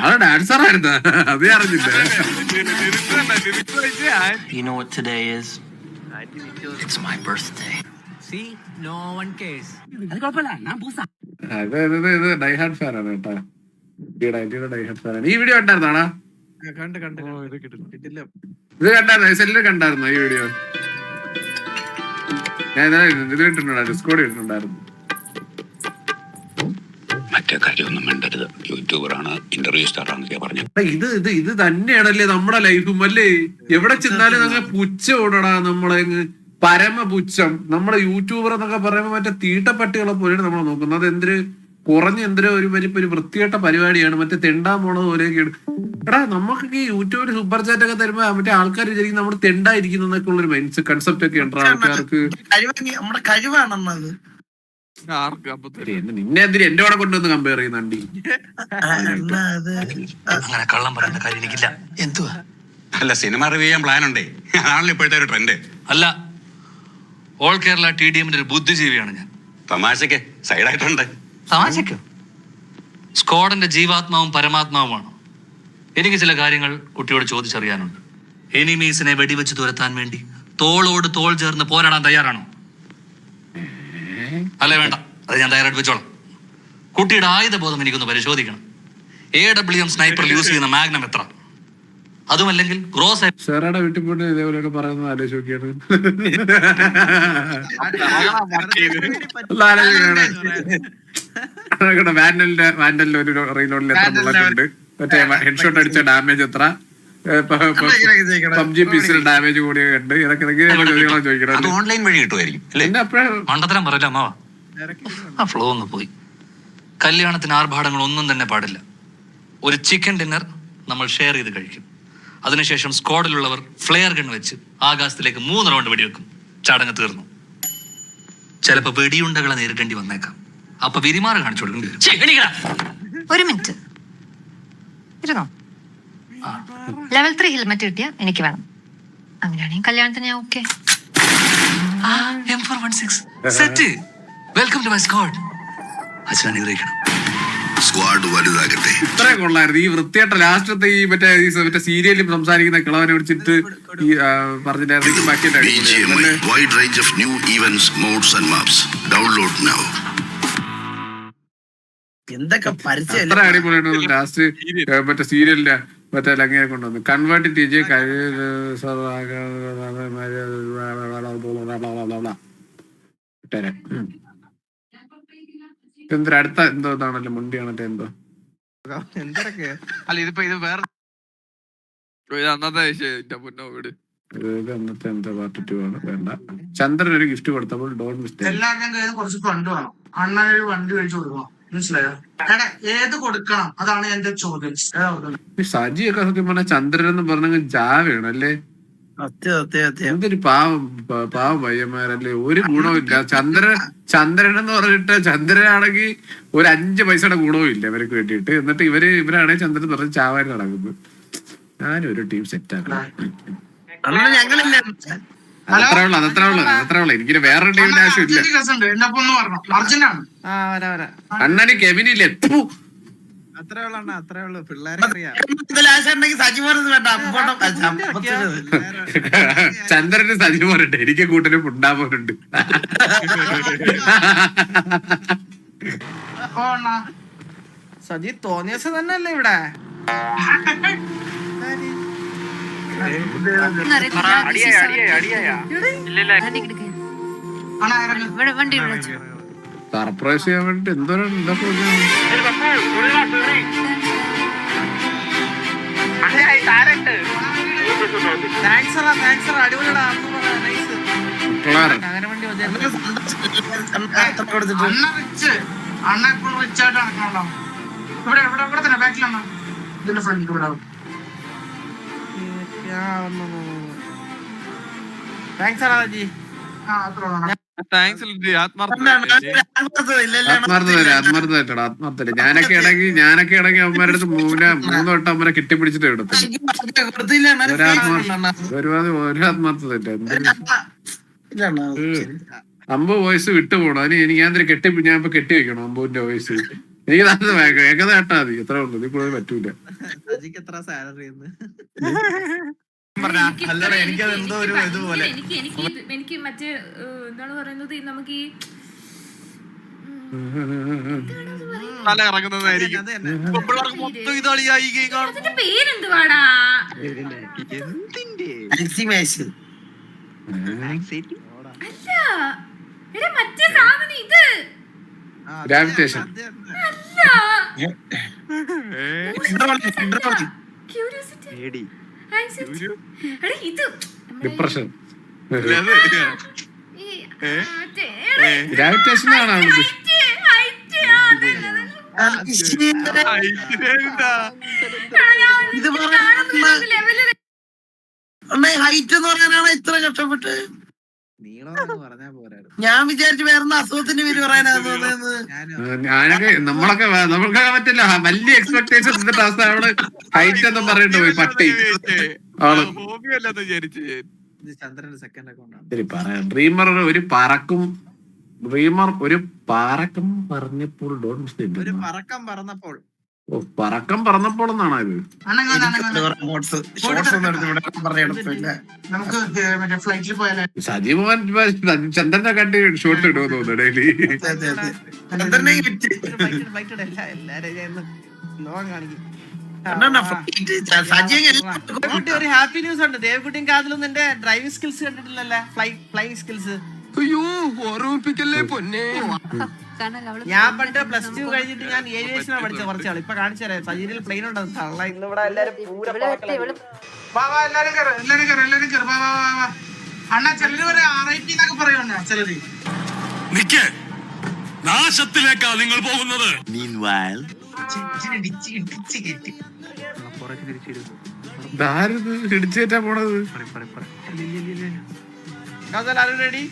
ആളെ ഡാൻസർ ആയിരുന്നു. അത് അറിഞ്ഞില്ല. You know what today is? It's my birthday. See, no one cares. ഇത് ഡൈഹാർഡ് ഫാനാണ് കേട്ടാ. ഡൈഹാർഡ് ഫാനാണ്. ഈ വീഡിയോ കണ്ടായിരുന്നാടാ? ഇത് കണ്ടായിരുന്നോ? സെല്ലിൽ കണ്ടായിരുന്നോ ഈ വീഡിയോ? ഞാൻ ഇതിലിട്ടുണ്ടായിരുന്നു, ഡിസ്കോഡ് ഇട്ടിട്ടുണ്ടായിരുന്നു. മറ്റേ കാര്യമൊന്നും വേണ്ടരുത്. യൂട്യൂബറാണ്, ഇന്റർവ്യൂ സ്റ്റാറാണ് പറഞ്ഞു. ഇത് തന്നെയാണല്ലേ നമ്മുടെ ലൈഫും അല്ലേ. എവിടെ ചെന്നാലും നമ്മൾ പുച്ഛോടടാ. നമ്മളെ പരമപുച്ഛം. നമ്മുടെ യൂട്യൂബർ എന്നൊക്കെ പറയുമ്പോ മറ്റേ തീട്ടപ്പട്ടികളെ പോലെയാണ് നമ്മളെ നോക്കുന്നത്. എന്തിന് കുറഞ്ഞ എന്തിനോ ഒരു വൃത്തികെട്ട പരിപാടിയാണ്, മറ്റേ തെണ്ടാൻ പോണത് പോലെയൊക്കെ. എടാ നമുക്കൊക്കെ ഈ യൂട്യൂബിൽ സൂപ്പർ ചാറ്റ് ഒക്കെ തരുമ്പോ മറ്റേ ആൾക്കാർ വിചാരിക്കും നമ്മൾ തെണ്ടായിരിക്കുന്നൊക്കെ ഉള്ളൊരു മൈൻഡ് കൺസെപ്റ്റ് ഒക്കെ ഉണ്ടോ ആൾക്കാർക്ക്. നമ്മുടെ കഴിവാണെന്നത്. നിന്നെ എന്തിനും എന്റെ കൂടെ കൊണ്ടുവന്ന് കമ്പയർ ചെയ്യുന്നുണ്ട്. അങ്ങനെ കള്ളം പറയേണ്ട കാര്യം എനിക്കില്ല. എന്തുവാ? അല്ല, സിനിമ റിവ്യൂ ചെയ്യാൻ പ്ലാൻ ഉണ്ടേ, അതാണല്ലോ ഇപ്പോഴത്തെ ഒരു ട്രെൻഡ്. അല്ല, ഓൾ കേരള TDMന്റെ ഒരു ബുദ്ധിജീവിയാണ് ഞാൻ. തമാശക്ക് സൈഡായിട്ടുണ്ട്. തമാശക്കോ? സ്ക്വാഡിന്റെ ജീവാത്മാവും പരമാത്മാവുമാണ്. എനിക്ക് ചില കാര്യങ്ങൾ കുട്ടിയോട് ചോദിച്ചറിയാനുണ്ട്. എനിമീസിനെ വെടിവെച്ച് തുരത്താൻ വേണ്ടി തോളോട് തോൾ ചേർന്ന് പോരാടാൻ തയ്യാറാണോ? അല്ലേ വേണ്ട, അത് ഞാൻ തയ്യാറായിട്ട് വെച്ചോളാം. കുട്ടിയുടെ ആയുധബോധം എനിക്കൊന്ന് പരിശോധിക്കണം. AWM സ്നൈപ്പർ യൂസ് ചെയ്യുന്ന മാഗ്നം എത്ര? അതുമല്ലെങ്കിൽ ഗ്രോസ് സാറാടെ വീട്ടിൽ പോയിട്ട് ഇതേപോലെയൊക്കെ പറയുന്നത് ആലോചിക്കുകയാണ്. വാൻഡലിന്റെ ഒരു റീലോഡിൽ എത്ര ബുള്ളറ്റ് ഉണ്ട്, മറ്റേ ഹെഡ്ഷോട്ട് അടിച്ച ഡാമേജ് എത്ര, PUBG പീസിൽ ഡാമേജ് കൂടിയൊക്കെ ഉണ്ട്. ഇതൊക്കെ ചോദിക്കണം ചോദിക്കണം. ഓൺലൈൻ വഴി കിട്ടുമായിരിക്കും. മണ്ടത്തരം പറയില്ല അമ്മാവാ. ആ ഫ്ലോ ഒന്ന് പോയി. കല്യാണത്തിന് ആർഭാടങ്ങൾ ഒന്നും തന്നെ പാടില്ല. ഒരു ചിക്കൻ ഡിന്നർ നമ്മൾ ഷെയർ ചെയ്ത് കഴിക്കും. അതിനുശേഷം സ്ക്വാഡിലുള്ളവർ ഫ്ലെയർ ഗൺ വെച്ച് ആകാശത്തിലേക്ക് 3 റൗണ്ട് വെടിവെക്കും. ചടങ്ങ് തീർന്നു. ചിലപ്പോ വെടിയുണ്ടകളെ നേരിടേണ്ടി വന്നേക്കാം. അപ്പൊ വിരിമാറ് കാണിച്ചു കൊടുക്കേണ്ടി വരും. ഒരു മിനിറ്റ് ഇരുന്നോ. ലെവൽ 3 ഹെൽമെറ്റ് കിട്ടിയ എനിക്ക് വേണം. അങ്ങനെയാണെങ്കിൽ കല്യാണത്തിന് ഞാൻ okay. M416 set. Welcome to my squad. അച്ഛൻ അനുഗ്രഹിക്കണം. സ്ക്വാഡ് വലുതാകട്ടെ. ഇത്രയും കൊള്ളായിരുന്നു. ഈ വൃത്തിയായിട്ട ലാസ്റ്റത്തെ ഈ മറ്റേ സീരിയലിൽ സംസാരിക്കുന്ന കിളവനെ വിളിച്ചിട്ട് ഈ പറഞ്ഞിട്ടായിരുന്നു ബാക്കി. Wide range of new events, modes and maps. Download now. എന്തൊക്കെ അത്ര അടിപൊളിയായിട്ട് ലാസ്റ്റ് മറ്റേ സീരിയലിന്റെ മറ്റേ ലങ്ങയെ കൊണ്ടുവന്നു കൺവേർട്ട് TJ എന്തൊരു അടുത്ത എന്തോ ഇതാണല്ലോ മുണ്ടിയാണല്ലോ എന്തോ എന്തൊക്കെ. അല്ല ഇതിപ്പോ ഇത് വേറെ അന്നത്തെ അന്നത്തെ എന്താ പാർട്ട് 2 ആണ്. വേണ്ട, ചന്ദ്രൻ ഒരു ഗിഫ്റ്റ് കൊടുത്തപ്പോൾ ഡോൺ മിസ്റ്റേക്ക്. എല്ലാവരുടെയും കയ്യിൽ കുറച്ച് ഫണ്ട് വേണം. അണ്ണനൊരു വണ്ടി കഴിച്ചു കൊടുക്കണം, മനസ്സിലായോ? ഏത് കൊടുക്കണം അതാണ് എന്റെ ചോദ്യം. സജിയൊക്കെ സത്യം പറഞ്ഞ ചന്ദ്രൻ എന്ന് പറഞ്ഞ ജാവയാണ് അല്ലേ? എന്തൊരു പാവം പയ്യന്മാരല്ലേ, ഒരു ഗുണവും ഇല്ല. ചന്ദ്രൻ എന്ന് പറഞ്ഞിട്ട് ചന്ദ്രനാണെങ്കിൽ ഒരു 5 പൈസയുടെ ഗുണവും ഇല്ല ഇവർക്ക് വേണ്ടിയിട്ട്. എന്നിട്ട് ഇവരാണെങ്കിൽ ചന്ദ്രൻ പറഞ്ഞ് ചാവാൻ നടക്കുന്നത്. ഞാനും ഒരു ടീം സെറ്റ് ആക്കണം. അതത്ര ഉള്ളു. എനിക്കിന് വേറൊരു ടീമിന്റെ ആവശ്യമില്ല. അണ്ണന് കെവിനില്ലേ ചന്ദ്രന് സജിമോനുണ്ട്, എനിക്ക് കൂട്ടലും ഉണ്ടാമോനുണ്ട്. സജി തോന്നിയ ദിവസം തന്നെ അല്ലേ ഇവിടെ? സർപ്രൈസ് ചെയ്യാൻ വേണ്ടി എന്തോരം ആത്മാർത്ഥത. ഞാനൊക്കെ ഇടങ്ങി അവന്മാരുടെ അടുത്ത് 3 വട്ടം അവരെ കെട്ടിപ്പിടിച്ചിട്ട് എടുത്തു. ഒരു ആത്മാർത്ഥത അമ്പു വോയിസ് വിട്ടുപോകണം. അതിന് ഞാൻ ഞാൻ ഇപ്പൊ കെട്ടി വെക്കണം അമ്പുവിന്റെ വോയിസ്. എനിക്ക് നല്ല വേഗത കേട്ടാ മതി, എത്ര ഉള്ളു. ഇതിൽ കൂടുതൽ പറ്റൂല. എനിക്ക് മറ്റേ എന്താണ് പറയുന്നത്, നമുക്ക് ഈ പേരെന്തുവാടാ അല്ല മറ്റേ സാധനം ഇത് ഗ്രാവിറ്റേഷൻ ഡിപ്രഷൻ ഗ്രാവിറ്റേഷൻ ആണ് ഇത് ഹൈറ്റ് എന്ന് പറയാനാണ് ഇത്ര കഷ്ടപ്പെട്ട്. ഞാൻ വിചാരിച്ചു വേറെ അസുഖത്തിന്റെ പേര് പറയാനാണ് തോന്നുന്നത്. ഞാനൊക്കെ നമ്മൾക്കൊക്കെ പറ്റില്ല, വലിയ എക്സ്പെക്ടേഷൻ അവസ്ഥ. അവിടെ ഹൈറ്റ് എന്നും പറഞ്ഞിട്ട് പോയി പട്ടി ആള്. പറയാം ഡ്രീമർ ഒരു പറക്കും, ഡ്രീമർ ഒരു പറക്കം പറഞ്ഞപ്പോൾ പറക്കം പറന്നപ്പോൾ പറക്കം പറന്നപ്പോൾ എന്നാണോ ഇത്? സജീവൻ ചന്ദ്രനെ കണ്ട് ഷോട്ട് ഇടുമെന്ന് തോന്നുന്നു ഡെയിലി. ഒരു ഹാപ്പി ന്യൂസ് ഉണ്ട്. ദേവകുട്ടിയും കാതിലും നിന്റെ ഡ്രൈവിംഗ് സ്കിൽസ് കണ്ടിട്ടില്ലല്ലേ? Flying skills. അയ്യോ ഓർമ്മിപ്പിക്കല്ലേ പൊന്നെ. ഞാൻ പണ്ട് +2 കഴിഞ്ഞിട്ട് ഞാൻ ഏവിയേഷനാണ് പഠിച്ചത് കുറച്ചാൾ. ഇപ്പൊ കാണിച്ചു തരാം, സജീരിൽ പ്ലെയിൻ ഉണ്ടെന്ന്. തള്ള ഇന്നിവിടെ എല്ലാരും അണ്ണാ ചിലര് ഒരു RIP എന്നൊക്കെ പറയുന്ന ചിലര്. നാശത്തിലേക്കാ നിങ്ങൾ പോകുന്നത്. ഇടിച്ചേറ്റാ പോണത്. റെഡി?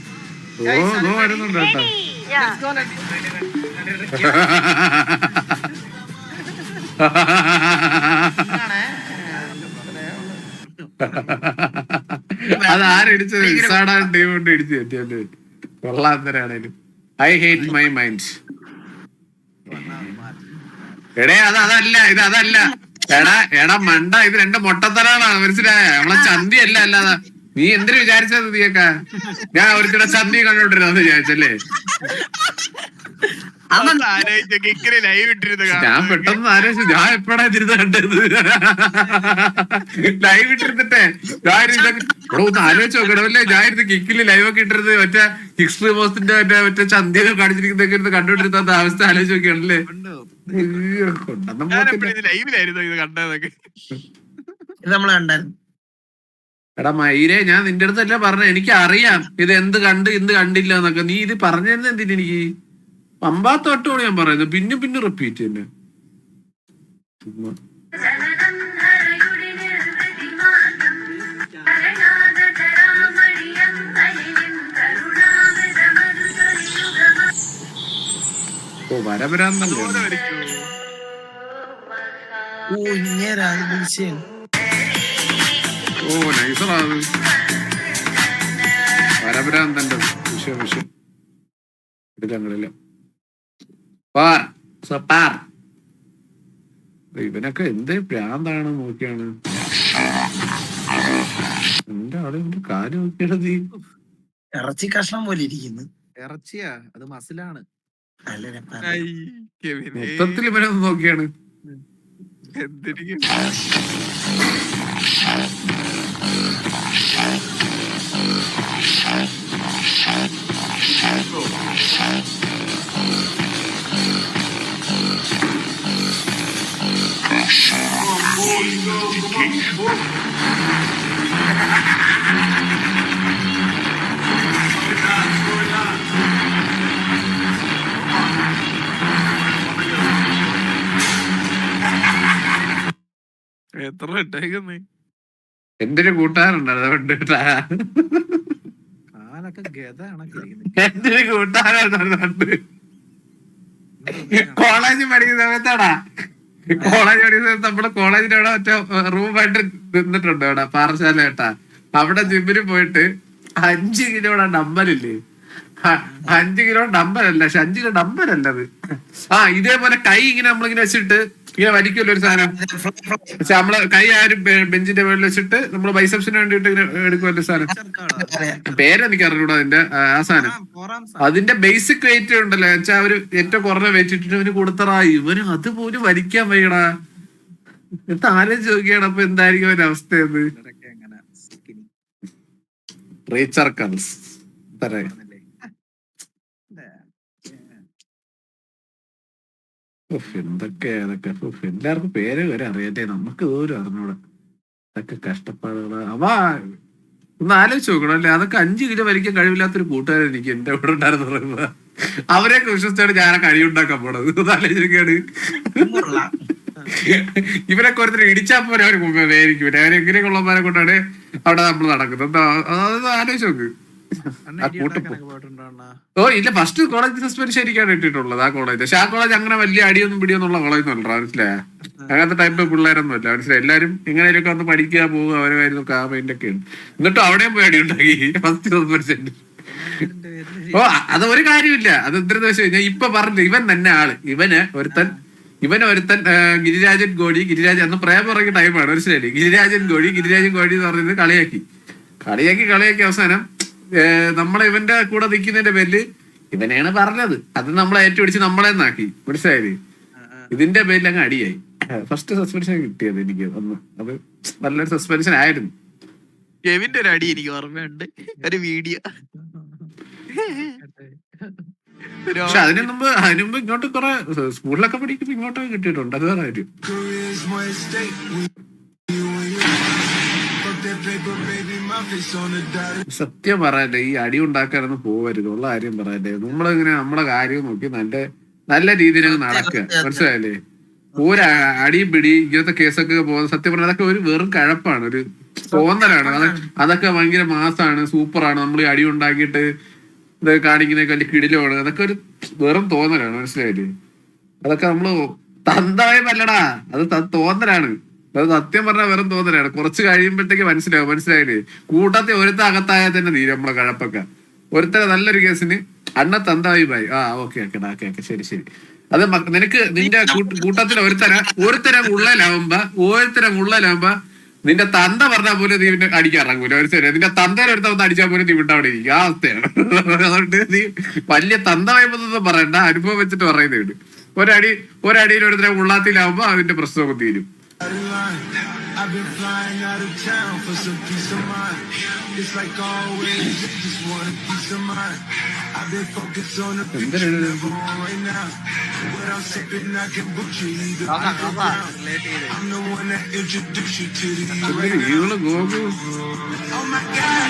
വരുന്നുണ്ട് കേട്ടോ. അതാരിടിച്ചത്? ഇസാടാൻ ടീം കൊണ്ട് ഇടിച്ചു പറ്റിയല്ലേ? കൊള്ളാന്തരാണേലും. I hate my mind. എടേ അതല്ല, ഇത് അതല്ല. എടാ മണ്ട, ഇത് 2 മൊട്ടത്തരാണ്, മനസ്സിലായ? നമ്മളെ ചന്തിയല്ല. അല്ലാതെ നീ എന്തിനു വിചാരിച്ചത്? നീയൊക്കെ ഞാൻ ഒരുത്തിടെ ചന്തി കണ്ടോണ്ടിരുന്നു വിചാരിച്ചല്ലേ? ഞാൻ പെട്ടെന്ന് ആലോചിച്ചു, ഞാൻ എപ്പോഴാ ഇതിരുന്ന് കണ്ടത്? ലൈവ് ഇട്ടിരുന്നിട്ടേ ഇവിടെ ഒന്ന് ആലോചിച്ച് നോക്കണമല്ലേ. ഞാൻ ഇരുന്ന് കിക്കില് ലൈവൊക്കെ ഇട്ടിരുന്നത് മറ്റേ ഹിസ്റ്ററി പോസ്റ്റിന്റെ മറ്റേ ചന്തിയൊക്കെ കാണിച്ചിരിക്കുന്നതൊക്കെ ഇരുന്ന് കണ്ടോണ്ടിരുന്ന അവസ്ഥ ആലോചിച്ച് നോക്കിയാണല്ലേ? നമ്മളെ കണ്ടായിരുന്നു. എടാ മയിരെ, ഞാൻ നിന്റെ അടുത്തല്ല പറഞ്ഞ, എനിക്ക് അറിയാം ഇത് എന്ത് കണ്ട് എന്ത് കണ്ടില്ല എന്നൊക്കെ. നീ ഇത് പറഞ്ഞിരുന്ന എന്തിന്? എനിക്ക് പമ്പാത്തോട്ടോട് ഞാൻ പറയുന്നത് പിന്നെ റിപ്പീറ്റ് തന്നെ. ഓ വരവരാന്നല്ലേ? ഓ നൈസറാണ് വരവരാന്തന്റെ വിഷയം എടുക്കങ്ങളില്ല. ഇവനൊക്കെ എന്ത് പ്രാന്താണ് നോക്കിയാണ്. എന്റെ ആളെ കാര്യം നോക്കിയത് ഇറച്ചി കഷ്ണം പോലെ ഇരിക്കുന്നു. ഇറച്ചിയാ? അത് മസിലാണ്. മൊത്തത്തിൽ ഇവനൊന്ന് നോക്കിയാണ്. എത്ര ഇട്ടേക്കുന്നേ? എന്തൊരു കൂട്ടുകാരുണ്ട് അതുകൊണ്ട്. എന്തൊരു കൂട്ടുകാരുണ്ട്. കോളേജ് പഠിക്കുന്ന സമയത്താടാ, കോളേജ് പഠിക്കുന്ന സമയത്ത് നമ്മുടെ കോളേജിന്റെ അവിടെ മറ്റേ റൂമായിട്ട് നിന്നിട്ടുണ്ട് അവിടെ പാറശാല കേട്ടാ. അവിടെ ജിമ്മിന് പോയിട്ട് 5 കിലോയുടെ ഡമ്പലില്ലേ, 5 കിലോ ഡമ്പലല്ല, 5 കിലോ ഡമ്പലല്ലത്. ഇതേപോലെ കൈ ഇങ്ങനെ നമ്മളിങ്ങനെ വെച്ചിട്ട് ഇങ്ങനെ വലിക്കുമല്ലോ ഒരു സാധനം. പക്ഷെ നമ്മള് കൈ ആ ഒരു ബെഞ്ചിന്റെ മുകളിൽ വെച്ചിട്ട് നമ്മള് ബൈസെപ്സിന് വേണ്ടിട്ട് ഇങ്ങനെ എടുക്കുമല്ലോ സാധനം. പേരെനിക്ക് അറിഞ്ഞൂടാ അതിന്റെ ആ സാധനം. അതിന്റെ ബേസിക് വെയിറ്റ് ഉണ്ടല്ലോ വെച്ചാൽ ഒരു ഏറ്റവും കുറഞ്ഞ വെയിറ്റ് ഇട്ടിട്ട് ഇവന് കൊടുത്തറാ. ഇവന് അതുപോലും വലിക്കാൻ വയ്യടാ. എന്നിട്ട് ആലോചിച്ച് നോക്കിയാണ് അപ്പൊ എന്തായിരിക്കും ഒരു അവസ്ഥയത്? റീചർക്കൽസ് എന്തൊക്കെയാ അതൊക്കെ. എല്ലാവർക്കും പേര് വരെ അറിയട്ടെ, നമുക്ക് ദൂരം അറിഞ്ഞൂടെ. അതൊക്കെ കഷ്ടപ്പാടുകളാ. ഒന്ന് ആലോചിച്ച് നോക്കണം അല്ലേ? അതൊക്കെ 5 കിലോ വലിക്കാൻ കഴിവില്ലാത്തൊരു കൂട്ടുകാരൻ എനിക്ക് എന്റെ ഇവിടെ ഉണ്ടായിരുന്നു പറയുന്നത്. അവരെയൊക്കെ വിശ്വസിച്ചാണ് ഞാൻ കഴി ഉണ്ടാക്കാൻ പോണത്. ആലോചിക്കാണ് ഇവരൊക്കെ ഒരുത്തരെ ഇടിച്ചാൽ പോലെ അവർ വേരിക്കും. അവരെങ്ങനെയൊക്കെയുള്ളമാരെ കൊണ്ടാണ് അവിടെ നമ്മൾ നടക്കുന്നത്. അതൊന്ന് ആലോചിച്ച് നോക്ക്. ഓ ഇല്ല, ഫസ്റ്റ് കോളേജ് സസ്പെൻഷൻ ആയിരിക്കാണ് ഇട്ടിട്ടുള്ളത് ആ കോളേജ്. പക്ഷെ ആ കോളേജ് അങ്ങനെ വലിയ അടിയൊന്നും പിടിയൊന്നുള്ള കോളേജ് ഒന്നും മനസ്സിലായ അങ്ങനത്തെ ടൈപ്പ് പിള്ളേരൊന്നും അല്ല. മനസ്സിലായി, എല്ലാരും എങ്ങനെയൊക്കെ വന്ന് പഠിക്കുക പോവുക അവരെ കാര്യം നോക്കുക, ആ മൈൻഡ് ഒക്കെയാണ്. എന്നിട്ടും അവിടെയും പോയി അടി ഉണ്ടാക്കി ഫസ്റ്റ് സസ്പെൻഷൻ. ഓ അത് ഒരു കാര്യമില്ല. അത് എന്തെന്ന് വെച്ച് കഴിഞ്ഞാൽ ഇപ്പൊ പറഞ്ഞില്ല, ഇവൻ തന്നെ ആള് ഇവന് ഒരുത്തൻ ഗിരിരാജൻ ഗോഡി അന്ന് പ്രേമം ഇറങ്ങിയ ടൈമാണ്. മനസ്സിലായില്ലേ? ഗിരിരാജൻ ഗോഡി എന്ന് പറഞ്ഞത് കളിയാക്കി അവസാനം നമ്മളെ ഇവന്റെ കൂടെ നിൽക്കുന്നതിന്റെ പേരില് ഇവനെയാണ് പറഞ്ഞത്. അത് നമ്മളെ ഏറ്റുപിടിച്ച് നമ്മളെ നാക്കി. മനസ്സിലായില്ലേ? ഇതിന്റെ പേരിൽ അങ്ങ് അടിയായി. ഫസ്റ്റ് സസ്പെൻഷൻ കിട്ടിയത് എനിക്ക് അന്ന്. അത് നല്ലൊരു സസ്പെൻഷൻ ആയിരുന്നു. കെവിന്റെ ഒരു അടി എനിക്ക് ഓർമ്മയുണ്ട്, ഒരു വീഡിയോ. പക്ഷെ അതിനു മുമ്പ് ഇങ്ങോട്ട് കുറെ സ്കൂളിലൊക്കെ പഠിക്കുമ്പോ ഇങ്ങോട്ടൊക്കെ കിട്ടിയിട്ടുണ്ട്. അത് വേറെ കാര്യം. സത്യം പറയല്ലേ, ഈ അടി ഉണ്ടാക്കാനൊന്നും പോവരുത്. ഉള്ള കാര്യം പറയല്ലേ, നമ്മളിങ്ങനെ നമ്മളെ കാര്യം നോക്കി നല്ല രീതിയിൽ നടക്കുക. മനസ്സിലായല്ലേ? ഒരു അടിയും പിടി ഇങ്ങനത്തെ കേസൊക്കെ പോകുന്നത് സത്യം പറഞ്ഞാൽ അതൊക്കെ ഒരു വെറും കഴപ്പാണ്, ഒരു തോന്നലാണ്. അതൊക്കെ ഭയങ്കര മാസാണ്, സൂപ്പറാണ്. നമ്മൾ ഈ അടി ഉണ്ടാക്കിയിട്ട് ഇത് കാണിക്കുന്നതൊക്കെ വലിയ കിടിലാണ്. അതൊക്കെ ഒരു വെറും തോന്നലാണ്. മനസ്സിലായില്ലേ? അതൊക്കെ നമ്മള് തന്തമല്ലടാ, അത് തോന്നലാണ്. അത് സത്യം പറഞ്ഞാൽ വെറും തോന്നലാണ്. കുറച്ച് കഴിയുമ്പോഴത്തേക്ക് മനസ്സിലായില്ലേ? കൂട്ടത്തിൽ ഒരുത്ത അകത്തായാൽ തന്നെ തീരും നമ്മളെ കഴപ്പൊക്കെ. ഒരുത്തര നല്ലൊരു കേസിന് അണ്ണ തന്തമായി പോയി. ഓക്കെ ശരി. അത് നിനക്ക് നിന്റെ കൂട്ടത്തിൽ ഒരുത്തരം ഉള്ളലാവുമ്പോ നിന്റെ തന്ത പറഞ്ഞാൽ പോലും നീ പിന്നെ അടിക്കാൻ ഇറങ്ങൂല. മനസ്സിലായി? നിന്റെ തന്തേനെ എടുത്ത വന്ന് അടിച്ചാൽ പോലും നീ വിട്ടവിടെ ഇരിക്കും. ആ അവസ്ഥയാണ്. അതുകൊണ്ട് നീ വലിയ തന്തമായതൊന്നും പറയണ്ട, അനുഭവം വെച്ചിട്ട് പറയുന്നുണ്ട്. ഒരടിയിൽ ഒരുത്തരം ഉള്ളാത്തിലാവുമ്പോ അതിന്റെ പ്രശ്നമൊക്കെ തീരും. I've been flying out of town for some peace of mind. It's like always, just want a peace of mind. I've been focused on the future, never on right now. What I'm sipping, I can book you either underground. I'm the one that introduced you to the Oh my God,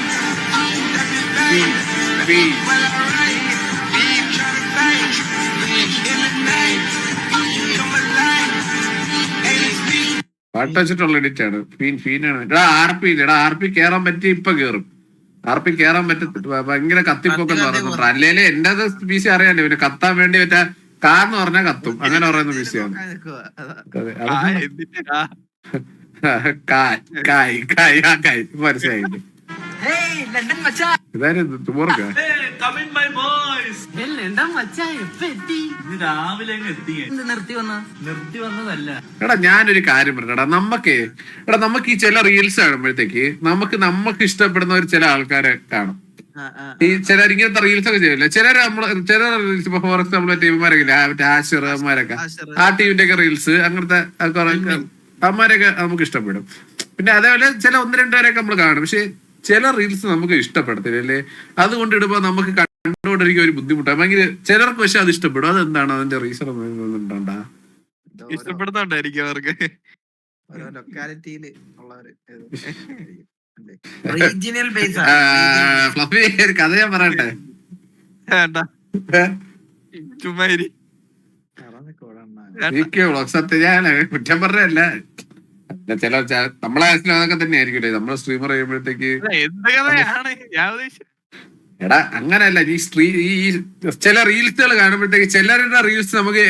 well alright, try to fight in the night, come alive, and it's me. പാട്ട് വെച്ചിട്ടുള്ള edit ആണ്. ഫീനാണ്. RP കേറാൻ പറ്റി, ഇപ്പൊ കേറും. RP കേറാൻ പറ്റ ഭയങ്കര കത്തിപ്പൊക്കെ പറയുന്നുണ്ട്. അല്ലേലും എന്റെ പി സി അറിയാലോ, പിന്നെ കത്താൻ വേണ്ടി പറ്റാ കാന്ന് പറഞ്ഞാൽ കത്തും, അങ്ങനെ പറയുന്ന പി സി ആണ്. മനസ്സിലായില്ലേ? ഇതായിരുന്നു തുമോർക്ക എടാ ഞാനൊരു കാര്യം പറഞ്ഞടാ, നമുക്ക് ഈ ചില റീൽസ് കാണുമ്പോഴത്തേക്ക് നമുക്ക് ഇഷ്ടപ്പെടുന്ന ഒരു ചില ആൾക്കാരെ കാണും. ഈ ചിലർ ഇങ്ങനത്തെ റീൽസ് ഒക്കെ ചെയ്യില്ല. ചില റീൽസ് ഇപ്പൊ ഫോർ എക്സാമ്പിൾ ടീമാരൊക്കെ ആശിറമാരൊക്കെ ആ ടീമിന്റെ ഒക്കെ റീൽസ് അങ്ങനത്തെ അമ്മമാരൊക്കെ നമുക്ക് ഇഷ്ടപ്പെടും. പിന്നെ അതേപോലെ ചില 1-2 പേരൊക്കെ നമ്മൾ കാണും. പക്ഷെ ചില റീൽസ് നമുക്ക് ഇഷ്ടപ്പെടത്തില്ല അല്ലേ? അതുകൊണ്ട് ഇടുമ്പോ നമുക്ക് കണ്ടുകൊണ്ടിരിക്കാൻ ഒരു ബുദ്ധിമുട്ടാണ് ഭയങ്കര. ചിലർക്ക് പക്ഷെ അത് ഇഷ്ടപ്പെടും. അതെന്താണ് അതിന്റെ റീസൺ? ഉണ്ടാ ഇഷ്ടപ്പെടുന്നുണ്ടായിരിക്കും അവർക്ക്. ഫ്ലഫി ഒരു കഥ ഞാൻ പറയട്ടെ? സത്യം ഞാൻ കുറ്റം പറഞ്ഞല്ല. ചില നമ്മളെ അതൊക്കെ തന്നെ ആയിരിക്കും. നമ്മളെ സ്ട്രീമർ ചെയ്യുമ്പോഴത്തേക്ക് എടാ അങ്ങനെയല്ല, ഈ ചില റീൽസുകൾ കാണുമ്പോഴത്തേക്ക് ചിലരുടെ റീൽസ് നമുക്ക്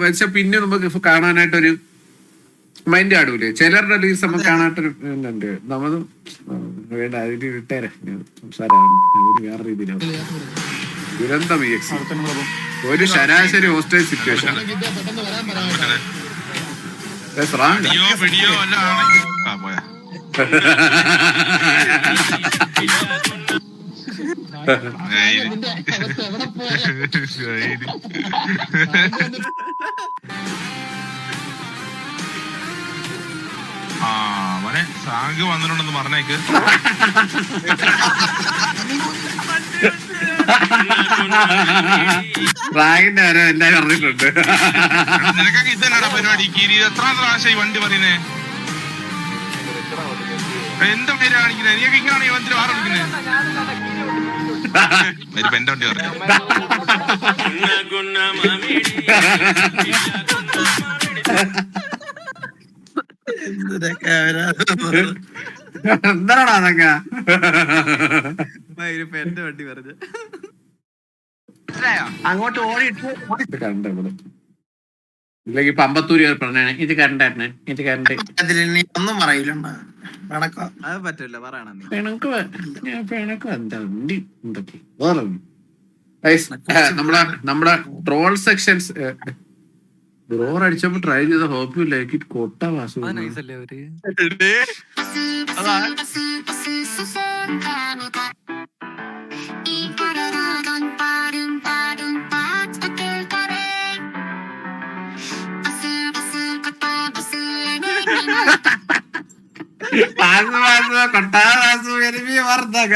പക്ഷെ പിന്നെ നമുക്ക് കാണാനായിട്ടൊരു മൈൻഡ് ആടൂലേ? ചിലരുടെ റീൽസ് നമുക്ക് കാണാനായിട്ടൊരു ഉണ്ട്. നമ്മൾ വേണ്ട അതിന് വിട്ടേരെ സംസാരമാണ് വേറെ രീതിയിലാണ്. ദുരന്തം ഒരു ശരാശരി ഹോസ്റ്റേജ് സിറ്റുവേഷൻ. അവനെ സാങ്ക് വന്നിട്ടുണ്ടെന്ന് പറഞ്ഞേക്ക്. റാഗിന്റെ ആരോ എല്ലാരും അറിഞ്ഞിട്ടുണ്ട്. നിനക്കൊക്കെ ഇതല്ലടാ പരിപാടി. എത്ര പ്രാവശ്യം ഈ വണ്ടി പറയുന്നേ? എന്താ പേര് കാണിക്കുന്നത്? നീയൊക്കെ ഇങ്ങനെയാണ് ഈ വണ്ടി ആറ് വിളിക്കുന്നത്? ഒരു പെന്റെ വണ്ടി പറഞ്ഞു എന്താണോ അതൊക്കെ പെന്റെ വണ്ടി പറഞ്ഞു അങ്ങോട്ട് ഓടിയിട്ട് കണ്ട ഇല്ലെങ്കിൽ ഇപ്പൊ അമ്പത്തൂര് പറഞ്ഞാണ് ഇത് കണ്ടായിരുന്നു ഇത് കണ്ട് അതിൽ നീ ഒന്നും പറയില്ല നടക്കോ അത് പറ്റില്ല പറയണം പിണക്ക് എന്താ എന്തൊക്കെ നമ്മുടെ ട്രോൾ സെക്ഷൻസ് ബ്രോർ അടിച്ചപ്പോ ട്രൈ ചെയ്ത ഹോപ്പില്ല കൊട്ട വാസു കൊട്ടാവാസു എരുമി വർദ്ധക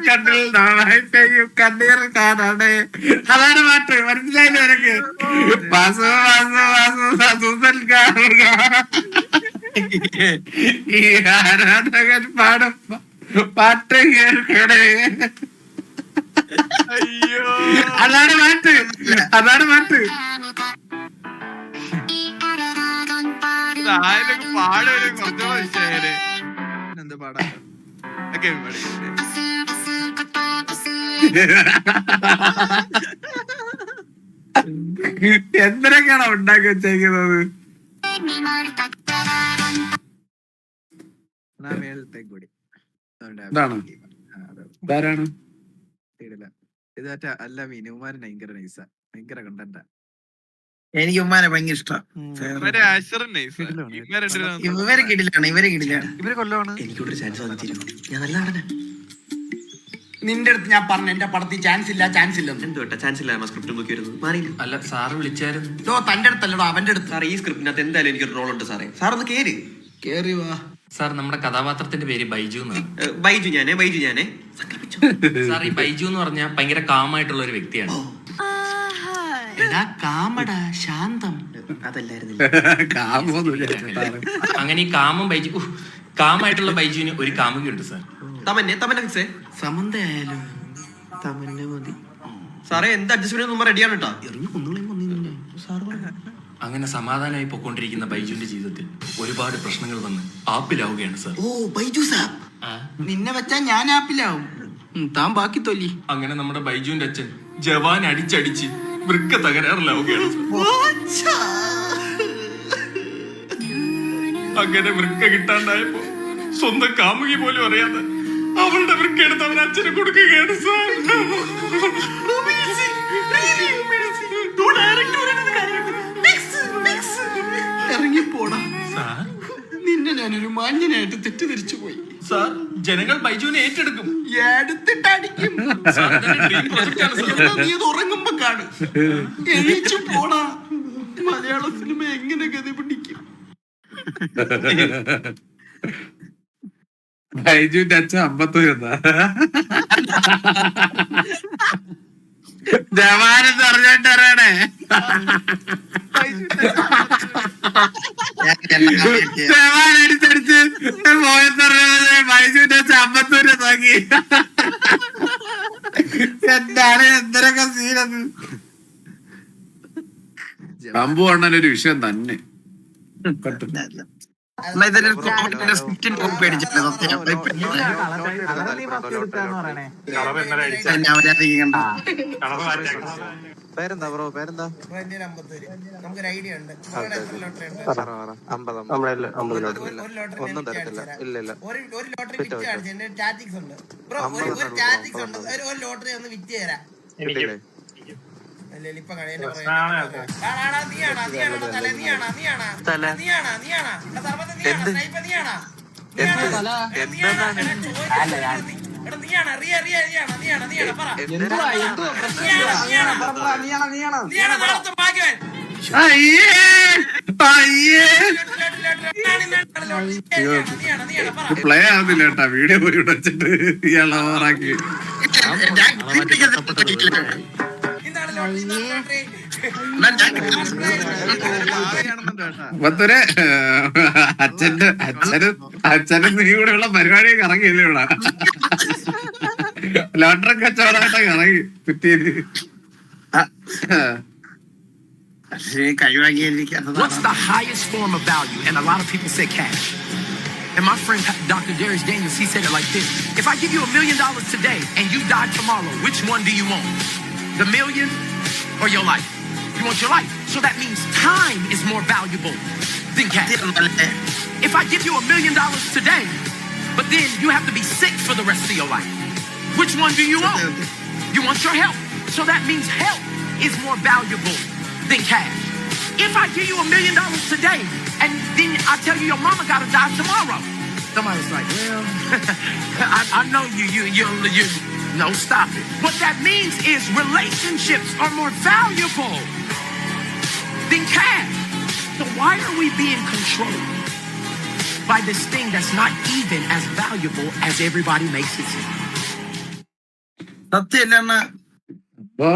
കണ്ണിൽ നാളായി പെയ്യും കണ്ണീർ കാണാണ്. അതാണ് പാട്ട്, മനസ്സിലായില്ല നിനക്ക്? വാസു വാസു വാസു സസൂസൽ കാണുക ഈ ആരാധകൻ പാടും പാട്ട് കേൾക്കണേ. അതാണ് പാട്ട്, അതാണ് പാട്ട്. എന്താ പാടാ എന്തിനൊക്കെയാണോ ഉണ്ടാക്കി വെച്ചേക്കുന്നത്? ഇതാണ് ഇതാരാണ്? ഇത് മറ്റേ അല്ല മീനുമാരൻ ഭയങ്കര നൈസാ, ഭയങ്കര കണ്ടന്റാ. എനിക്ക് ഉമ്മാനെ ഭയങ്കര ഇഷ്ടം. ഇവരെ കിടിലാണ്, ഇവരെ കിടിലാണ്. ഇവര് കൊല്ലമാണ്. എനിക്കൊരു ചാൻസ് വന്നിരുന്നു, ഞാൻ നല്ല നടനെ. നിന്റെ അടുത്ത് ഞാൻ പറഞ്ഞു എന്റെ പടത്തിൽ ചാൻസ് ഇല്ല, ചാൻസ് ഇല്ല. എന്തുകൊണ്ടാ ചാൻസ് ഇല്ല? സ്ക്രിപ്റ്റ് നോക്കി വരുന്നത് മാറിയില്ല. അല്ല സാറ് വിളിച്ചായിരുന്നു. തന്റെ അടുത്തല്ലടോ അവന്റെ അടുത്ത്. സാർ ഈ സ്ക്രിപ്റ്റിനകത്ത് എന്തായാലും എനിക്കൊരു റോൾ ഉണ്ട് സാറേ. സാർ ഒന്ന് കേറി വാ. സാർ നമ്മുടെ കഥാപാത്രത്തിന്റെ പേര് ബൈജു എന്നാണ്. ബൈജു ഞാനേ സാർ ഈ ബൈജു എന്ന് പറഞ്ഞാൽ ഭയങ്കര കാമായിട്ടുള്ള ഒരു വ്യക്തിയാണ്. ശാന്തം അതല്ലായിരുന്നില്ല. അങ്ങനെ ഈ കാമം ബൈജു കാമായിട്ടുള്ള ബൈജുവിന് ഒരു കാമുകയുണ്ട് സാർ. തമന്നെ ഫിക്സേ സമന്തയായാലും തമന്നെ മതി സാറേ. എന്ത് അഡ്ജസ്റ്റ്മെന്റ് റെഡിയാണ് കേട്ടോ. അങ്ങനെ സമാധാനമായി പൊക്കോണ്ടിരിക്കുന്ന ബൈജുവിന്റെ ജീവിതത്തിൽ ഒരുപാട് പ്രശ്നങ്ങൾ വന്ന് ആപ്പിലാവുകയാണ് സാർ. ഓ ബൈജു സാർ, നിന്നെ വെച്ചാ ഞാൻ ആപ്പിലാവും, താൻ ബാക്കി തൊല്ലി. അങ്ങനെ നമ്മുടെ ബൈജുവിന്റെ അച്ഛൻ ജവാൻ അടിച്ചടിച്ച് വൃക്ക തകരാറിലാവുകയാണ് സാർ. അങ്ങനെ വൃക്ക കിട്ടാണ്ടായപ്പോ സ്വന്തം കാമുകി പോലും അറിയാതെ അവളുടെ വൃക്ക എടുത്ത് അവൻ അച്ഛന് കൊടുക്കുകയാണ് സാർ. ഇറങ്ങിപ്പോടാ നിന്നെ ഞാനൊരു മാന്യനായിട്ട് തെറ്റിദ്ധരിച്ചു പോയി സാർ. ജനങ്ങൾ ബൈജുവിനെ ഏറ്റെടുക്കും, എടുത്തിട്ടടിക്കും. നീ അത് ഉറങ്ങുമ്പോ കാണും. എണീച്ചു പോടാ. മലയാള സിനിമ എങ്ങനെ ഗതി പിടിക്കും? ബൈജുവിന്റെ അച്ഛൻ 50 ജവാനെന്ന് പറഞ്ഞിട്ടറിയണേ. ജവാൻ അടിച്ചടിച്ച് പോയെന്നറിയാതെ ബൈജുവിന്റെ അച്ഛൻ 50 നോക്കി. എന്താണ് എന്തൊക്കെ സീനത്? അമ്പു അണ്ണനൊരു വിഷയം തന്നെ. പേരെന്താ ബ്രോ? പേരെന്താ? നമുക്കൊരു ഐഡിയ ഉണ്ട്. ഒന്നും തരത്തില്ല. ഇല്ല ഒരു ലോട്ടറി വിറ്റ് കാണിച്ചു. ടാറ്റിക്സ് ഉണ്ട് ബ്രോ, ഒരു ടാറ്റിക്സ് ഉണ്ട്. ഒരു ലോട്ടറി ഒന്ന് വിറ്റ് തരാം. ഇപ്പൊ പ്ലേ ആവുന്നില്ല കേട്ടാ, വീഡിയോ പോയി വെച്ചിട്ട് ഇയാളെ ഓറാക്കി. മൊത്തര് അച്ഛനും നീ കൂടെയുള്ള പരിപാടിയൊക്കെ ഇറങ്ങിയില്ലേ ഇവിടെ? ലോട്ടറി കച്ചവടമായിട്ടൊക്കെ ഇറങ്ങി കുറ്റിയില്. What's the highest form of value? And a lot of people say cash. And my friend Dr. Darius Daniels, he said it like this: if I give you $1 million today and you die tomorrow, which one do you want? The million or your life? You want your life. So that means time is more valuable than cash. If I give you $1 million today, but then you have to be sick for the rest of your life, which one do you want? You want your health. So that means health is more valuable than cash. If I give you $1 million today, and then I tell you your mama gotta die tomorrow, somebody's like, well, I know you. No, stop it. What that means is relationships are more valuable than cash. So why are we being controlled by this thing that's not even as valuable as everybody makes it seem? അപ്പൊ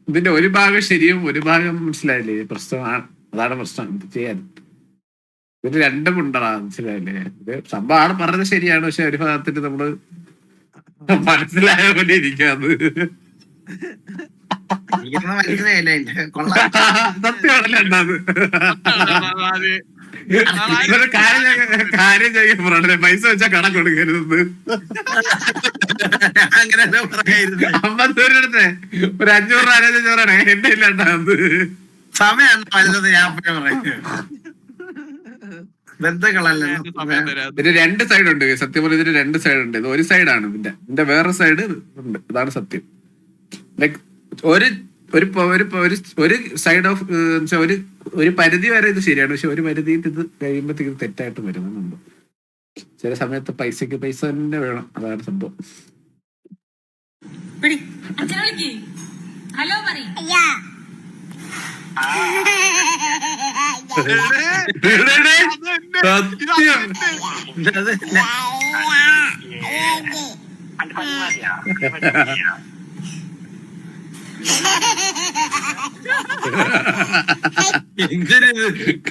ഇതിന്റെ ഒരു ഭാഗം ശരിയും ഒരു ഭാഗം മനസ്സിലായില്ലേ? പ്രശ്നമാണ്, അതാണ് പ്രശ്നം. ഇത് ചെയ്യാൻ ഇതിന് രണ്ടും ഉണ്ടടാ, മനസ്സിലായില്ലേ? ഇത് സംഭവമാണ് പറഞ്ഞത് ശരിയാണ്, പക്ഷെ ഒരു ഭാഗത്തിന് നമ്മള് മനസ്സിലായ പോലെ ഇരിക്കാത് സത്യമാണല്ലേ ഉണ്ടാത്. കാര്യം ചെയ്യാൻ പറഞ്ഞേ, പൈസ വെച്ചാ കടം കൊടുക്കരുത്. 50 അടുത്ത് ഒരു 500 അരഞ്ഞ ചോറാണ് എന്റെ ഇല്ലാണ്ടാത്. സമയം ഇതിന് 2 സൈഡ് ഉണ്ട്. സത്യം പോലെ ഇതിന് 2 സൈഡ് ഉണ്ട്. ഇത് ഒരു സൈഡാണ് ഇതിന്റെ വേറെ സൈഡ് ഉണ്ട്. ഇതാണ് സത്യം. ലൈക് ഒരു സൈഡ് ഓഫ് ഒരു പരിധി വരെ ഇത് ശരിയാണ്, പക്ഷെ ഒരു പരിധിയിൽ ഇത് കഴിയുമ്പോഴത്തേക്ക് ഇത് തെറ്റായിട്ട് വരുന്നുണ്ട്. ചില സമയത്ത് പൈസക്ക് പൈസ തന്നെ വേണം, അതാണ് സംഭവം. ഹലോ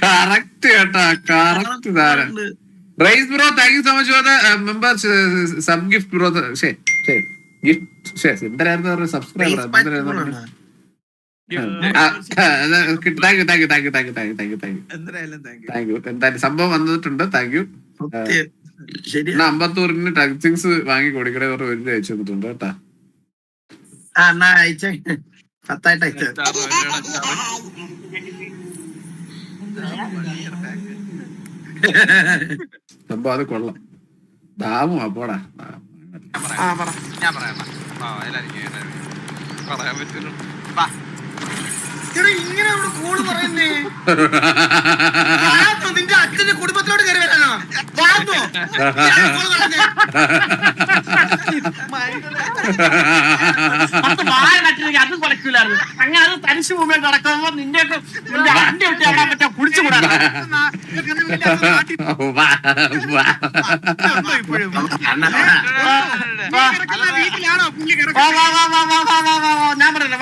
കറക്റ്റ് കേട്ടാ, കറക്റ്റ് താരം. റൈസ് ബ്രോ, thank you so much for the member sub gift bro. എന്തായിരുന്നു സബ്സ്ക്രൈബർ? എന്തായാലും സംഭവം വന്നിട്ടുണ്ട്. Thank you. അമ്പത്തൂരിന് ടച്ചിങ്സ് വാങ്ങി കൊടുക്കണേ ഒരു രൂപ അയച്ചു തന്നിട്ടുണ്ട് കേട്ടാ. സംഭവം അത് കൊള്ളാം. ദാമു അപ്പോടാ ഞാൻ പറയാം. പറയാൻ പറ്റുള്ളൂ. ഇങ്ങനെ കൂട് പറയുന്നേ നിന്റെ അച്ഛന്റെ കുടുംബത്തിലോട്ട് കയറി വരാനോ? അത് കൊലക്കൂലായിരുന്നു. അങ്ങനെ അത് തരിശു മുമ്പേ നടക്കുമ്പോ നിന്റെ അണ്ടി വിട്ട് അവിടെ പറ്റാ കുടിച്ചു കൂടാ. ഞാൻ പറഞ്ഞില്ല,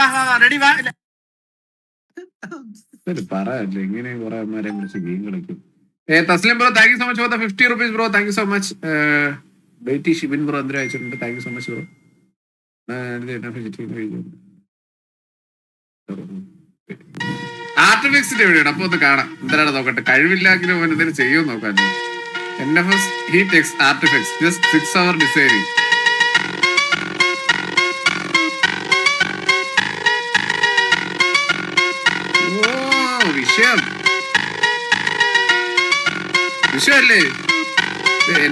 റെഡി വാ. പറയല്ലേ ഇങ്ങനെ കുറെ അമ്മമാരെ വിളിച്ച് ഗെയിം കളിക്കും. Thaslim bro, thank you so much for the 50 rupees bro. Thank you so much. ബേറ്റി ഷിബിൻ ബ്രോ എന്തിനാ അയച്ചിട്ടുണ്ട്. Thank you so much bro. ആർട്ടിഫിക്സിന്റെ വീഡിയോ അപ്പൊ ഒന്ന് കാണാം. എന്തിനാണ് നോക്കട്ടെ, കഴിവില്ലെങ്കിലും എന്തെങ്കിലും ചെയ്യുമെന്ന് നോക്കാൻ. NFS heat x Artifix just 6 hour designing. വിഷയല്ലേ?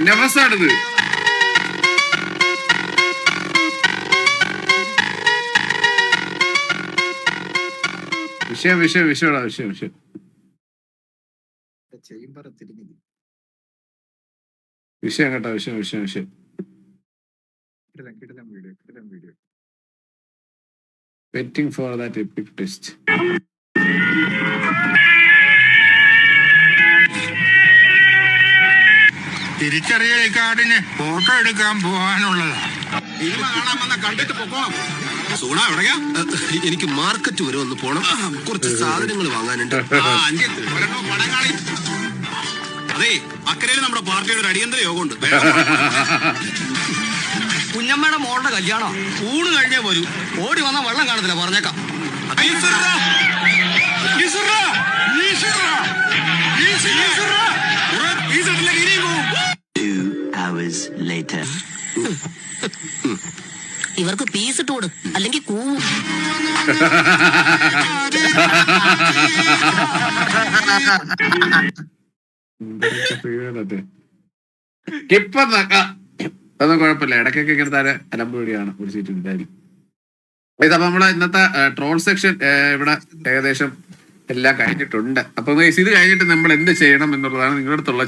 NFS ആണിത്. വിഷയം കേട്ടോ, വിഷയം. Waiting for that epic twist. തിരിച്ചറിയൽ കാർഡിന് ഫോട്ടോ എടുക്കാൻ പോകാനുള്ളതാ. സിനിമ കാണാൻ വന്ന കണ്ടിട്ട് പൊക്കോണം. സൂണ എവിടെയാ? എനിക്ക് മാർക്കറ്റ് വരെ ഒന്ന് പോണം, കുറച്ച് സാധനങ്ങൾ വാങ്ങാനുണ്ട്. പടം കാണി. അതെ, അക്കരയിൽ നമ്മുടെ പാർട്ടിയുടെ ഒരു അടിയന്തര യോഗമുണ്ട്. കുഞ്ഞമ്മയുടെ മോളുടെ കല്യാണം ഊണ് കഴിഞ്ഞേ വരൂ. ഓടി വന്നാ വെള്ളം കാണത്തില്ല, പറഞ്ഞേക്കാം. 2 hours later. ഇവർക്ക് പീസ് ഇട്ട് കൊടു, അല്ലെങ്കിൽ കൂവും. അതൊന്നും കുഴപ്പമില്ല, ഇടയ്ക്കൊക്കെ ഇങ്ങനത്തെ അലമ്പ് വഴിയാണ് ഒരു സീറ്റ് ഉണ്ടായാലും. അപ്പൊ നമ്മളെ ഇന്നത്തെ ട്രോൾ സെക്ഷൻ ഇവിടെ ഏകദേശം എല്ലാം കഴിഞ്ഞിട്ടുണ്ട്. അപ്പൊ ഇത് കഴിഞ്ഞിട്ട് നമ്മൾ എന്ത് ചെയ്യണം എന്നുള്ളതാണ് നിങ്ങളുടെ അടുത്തുള്ള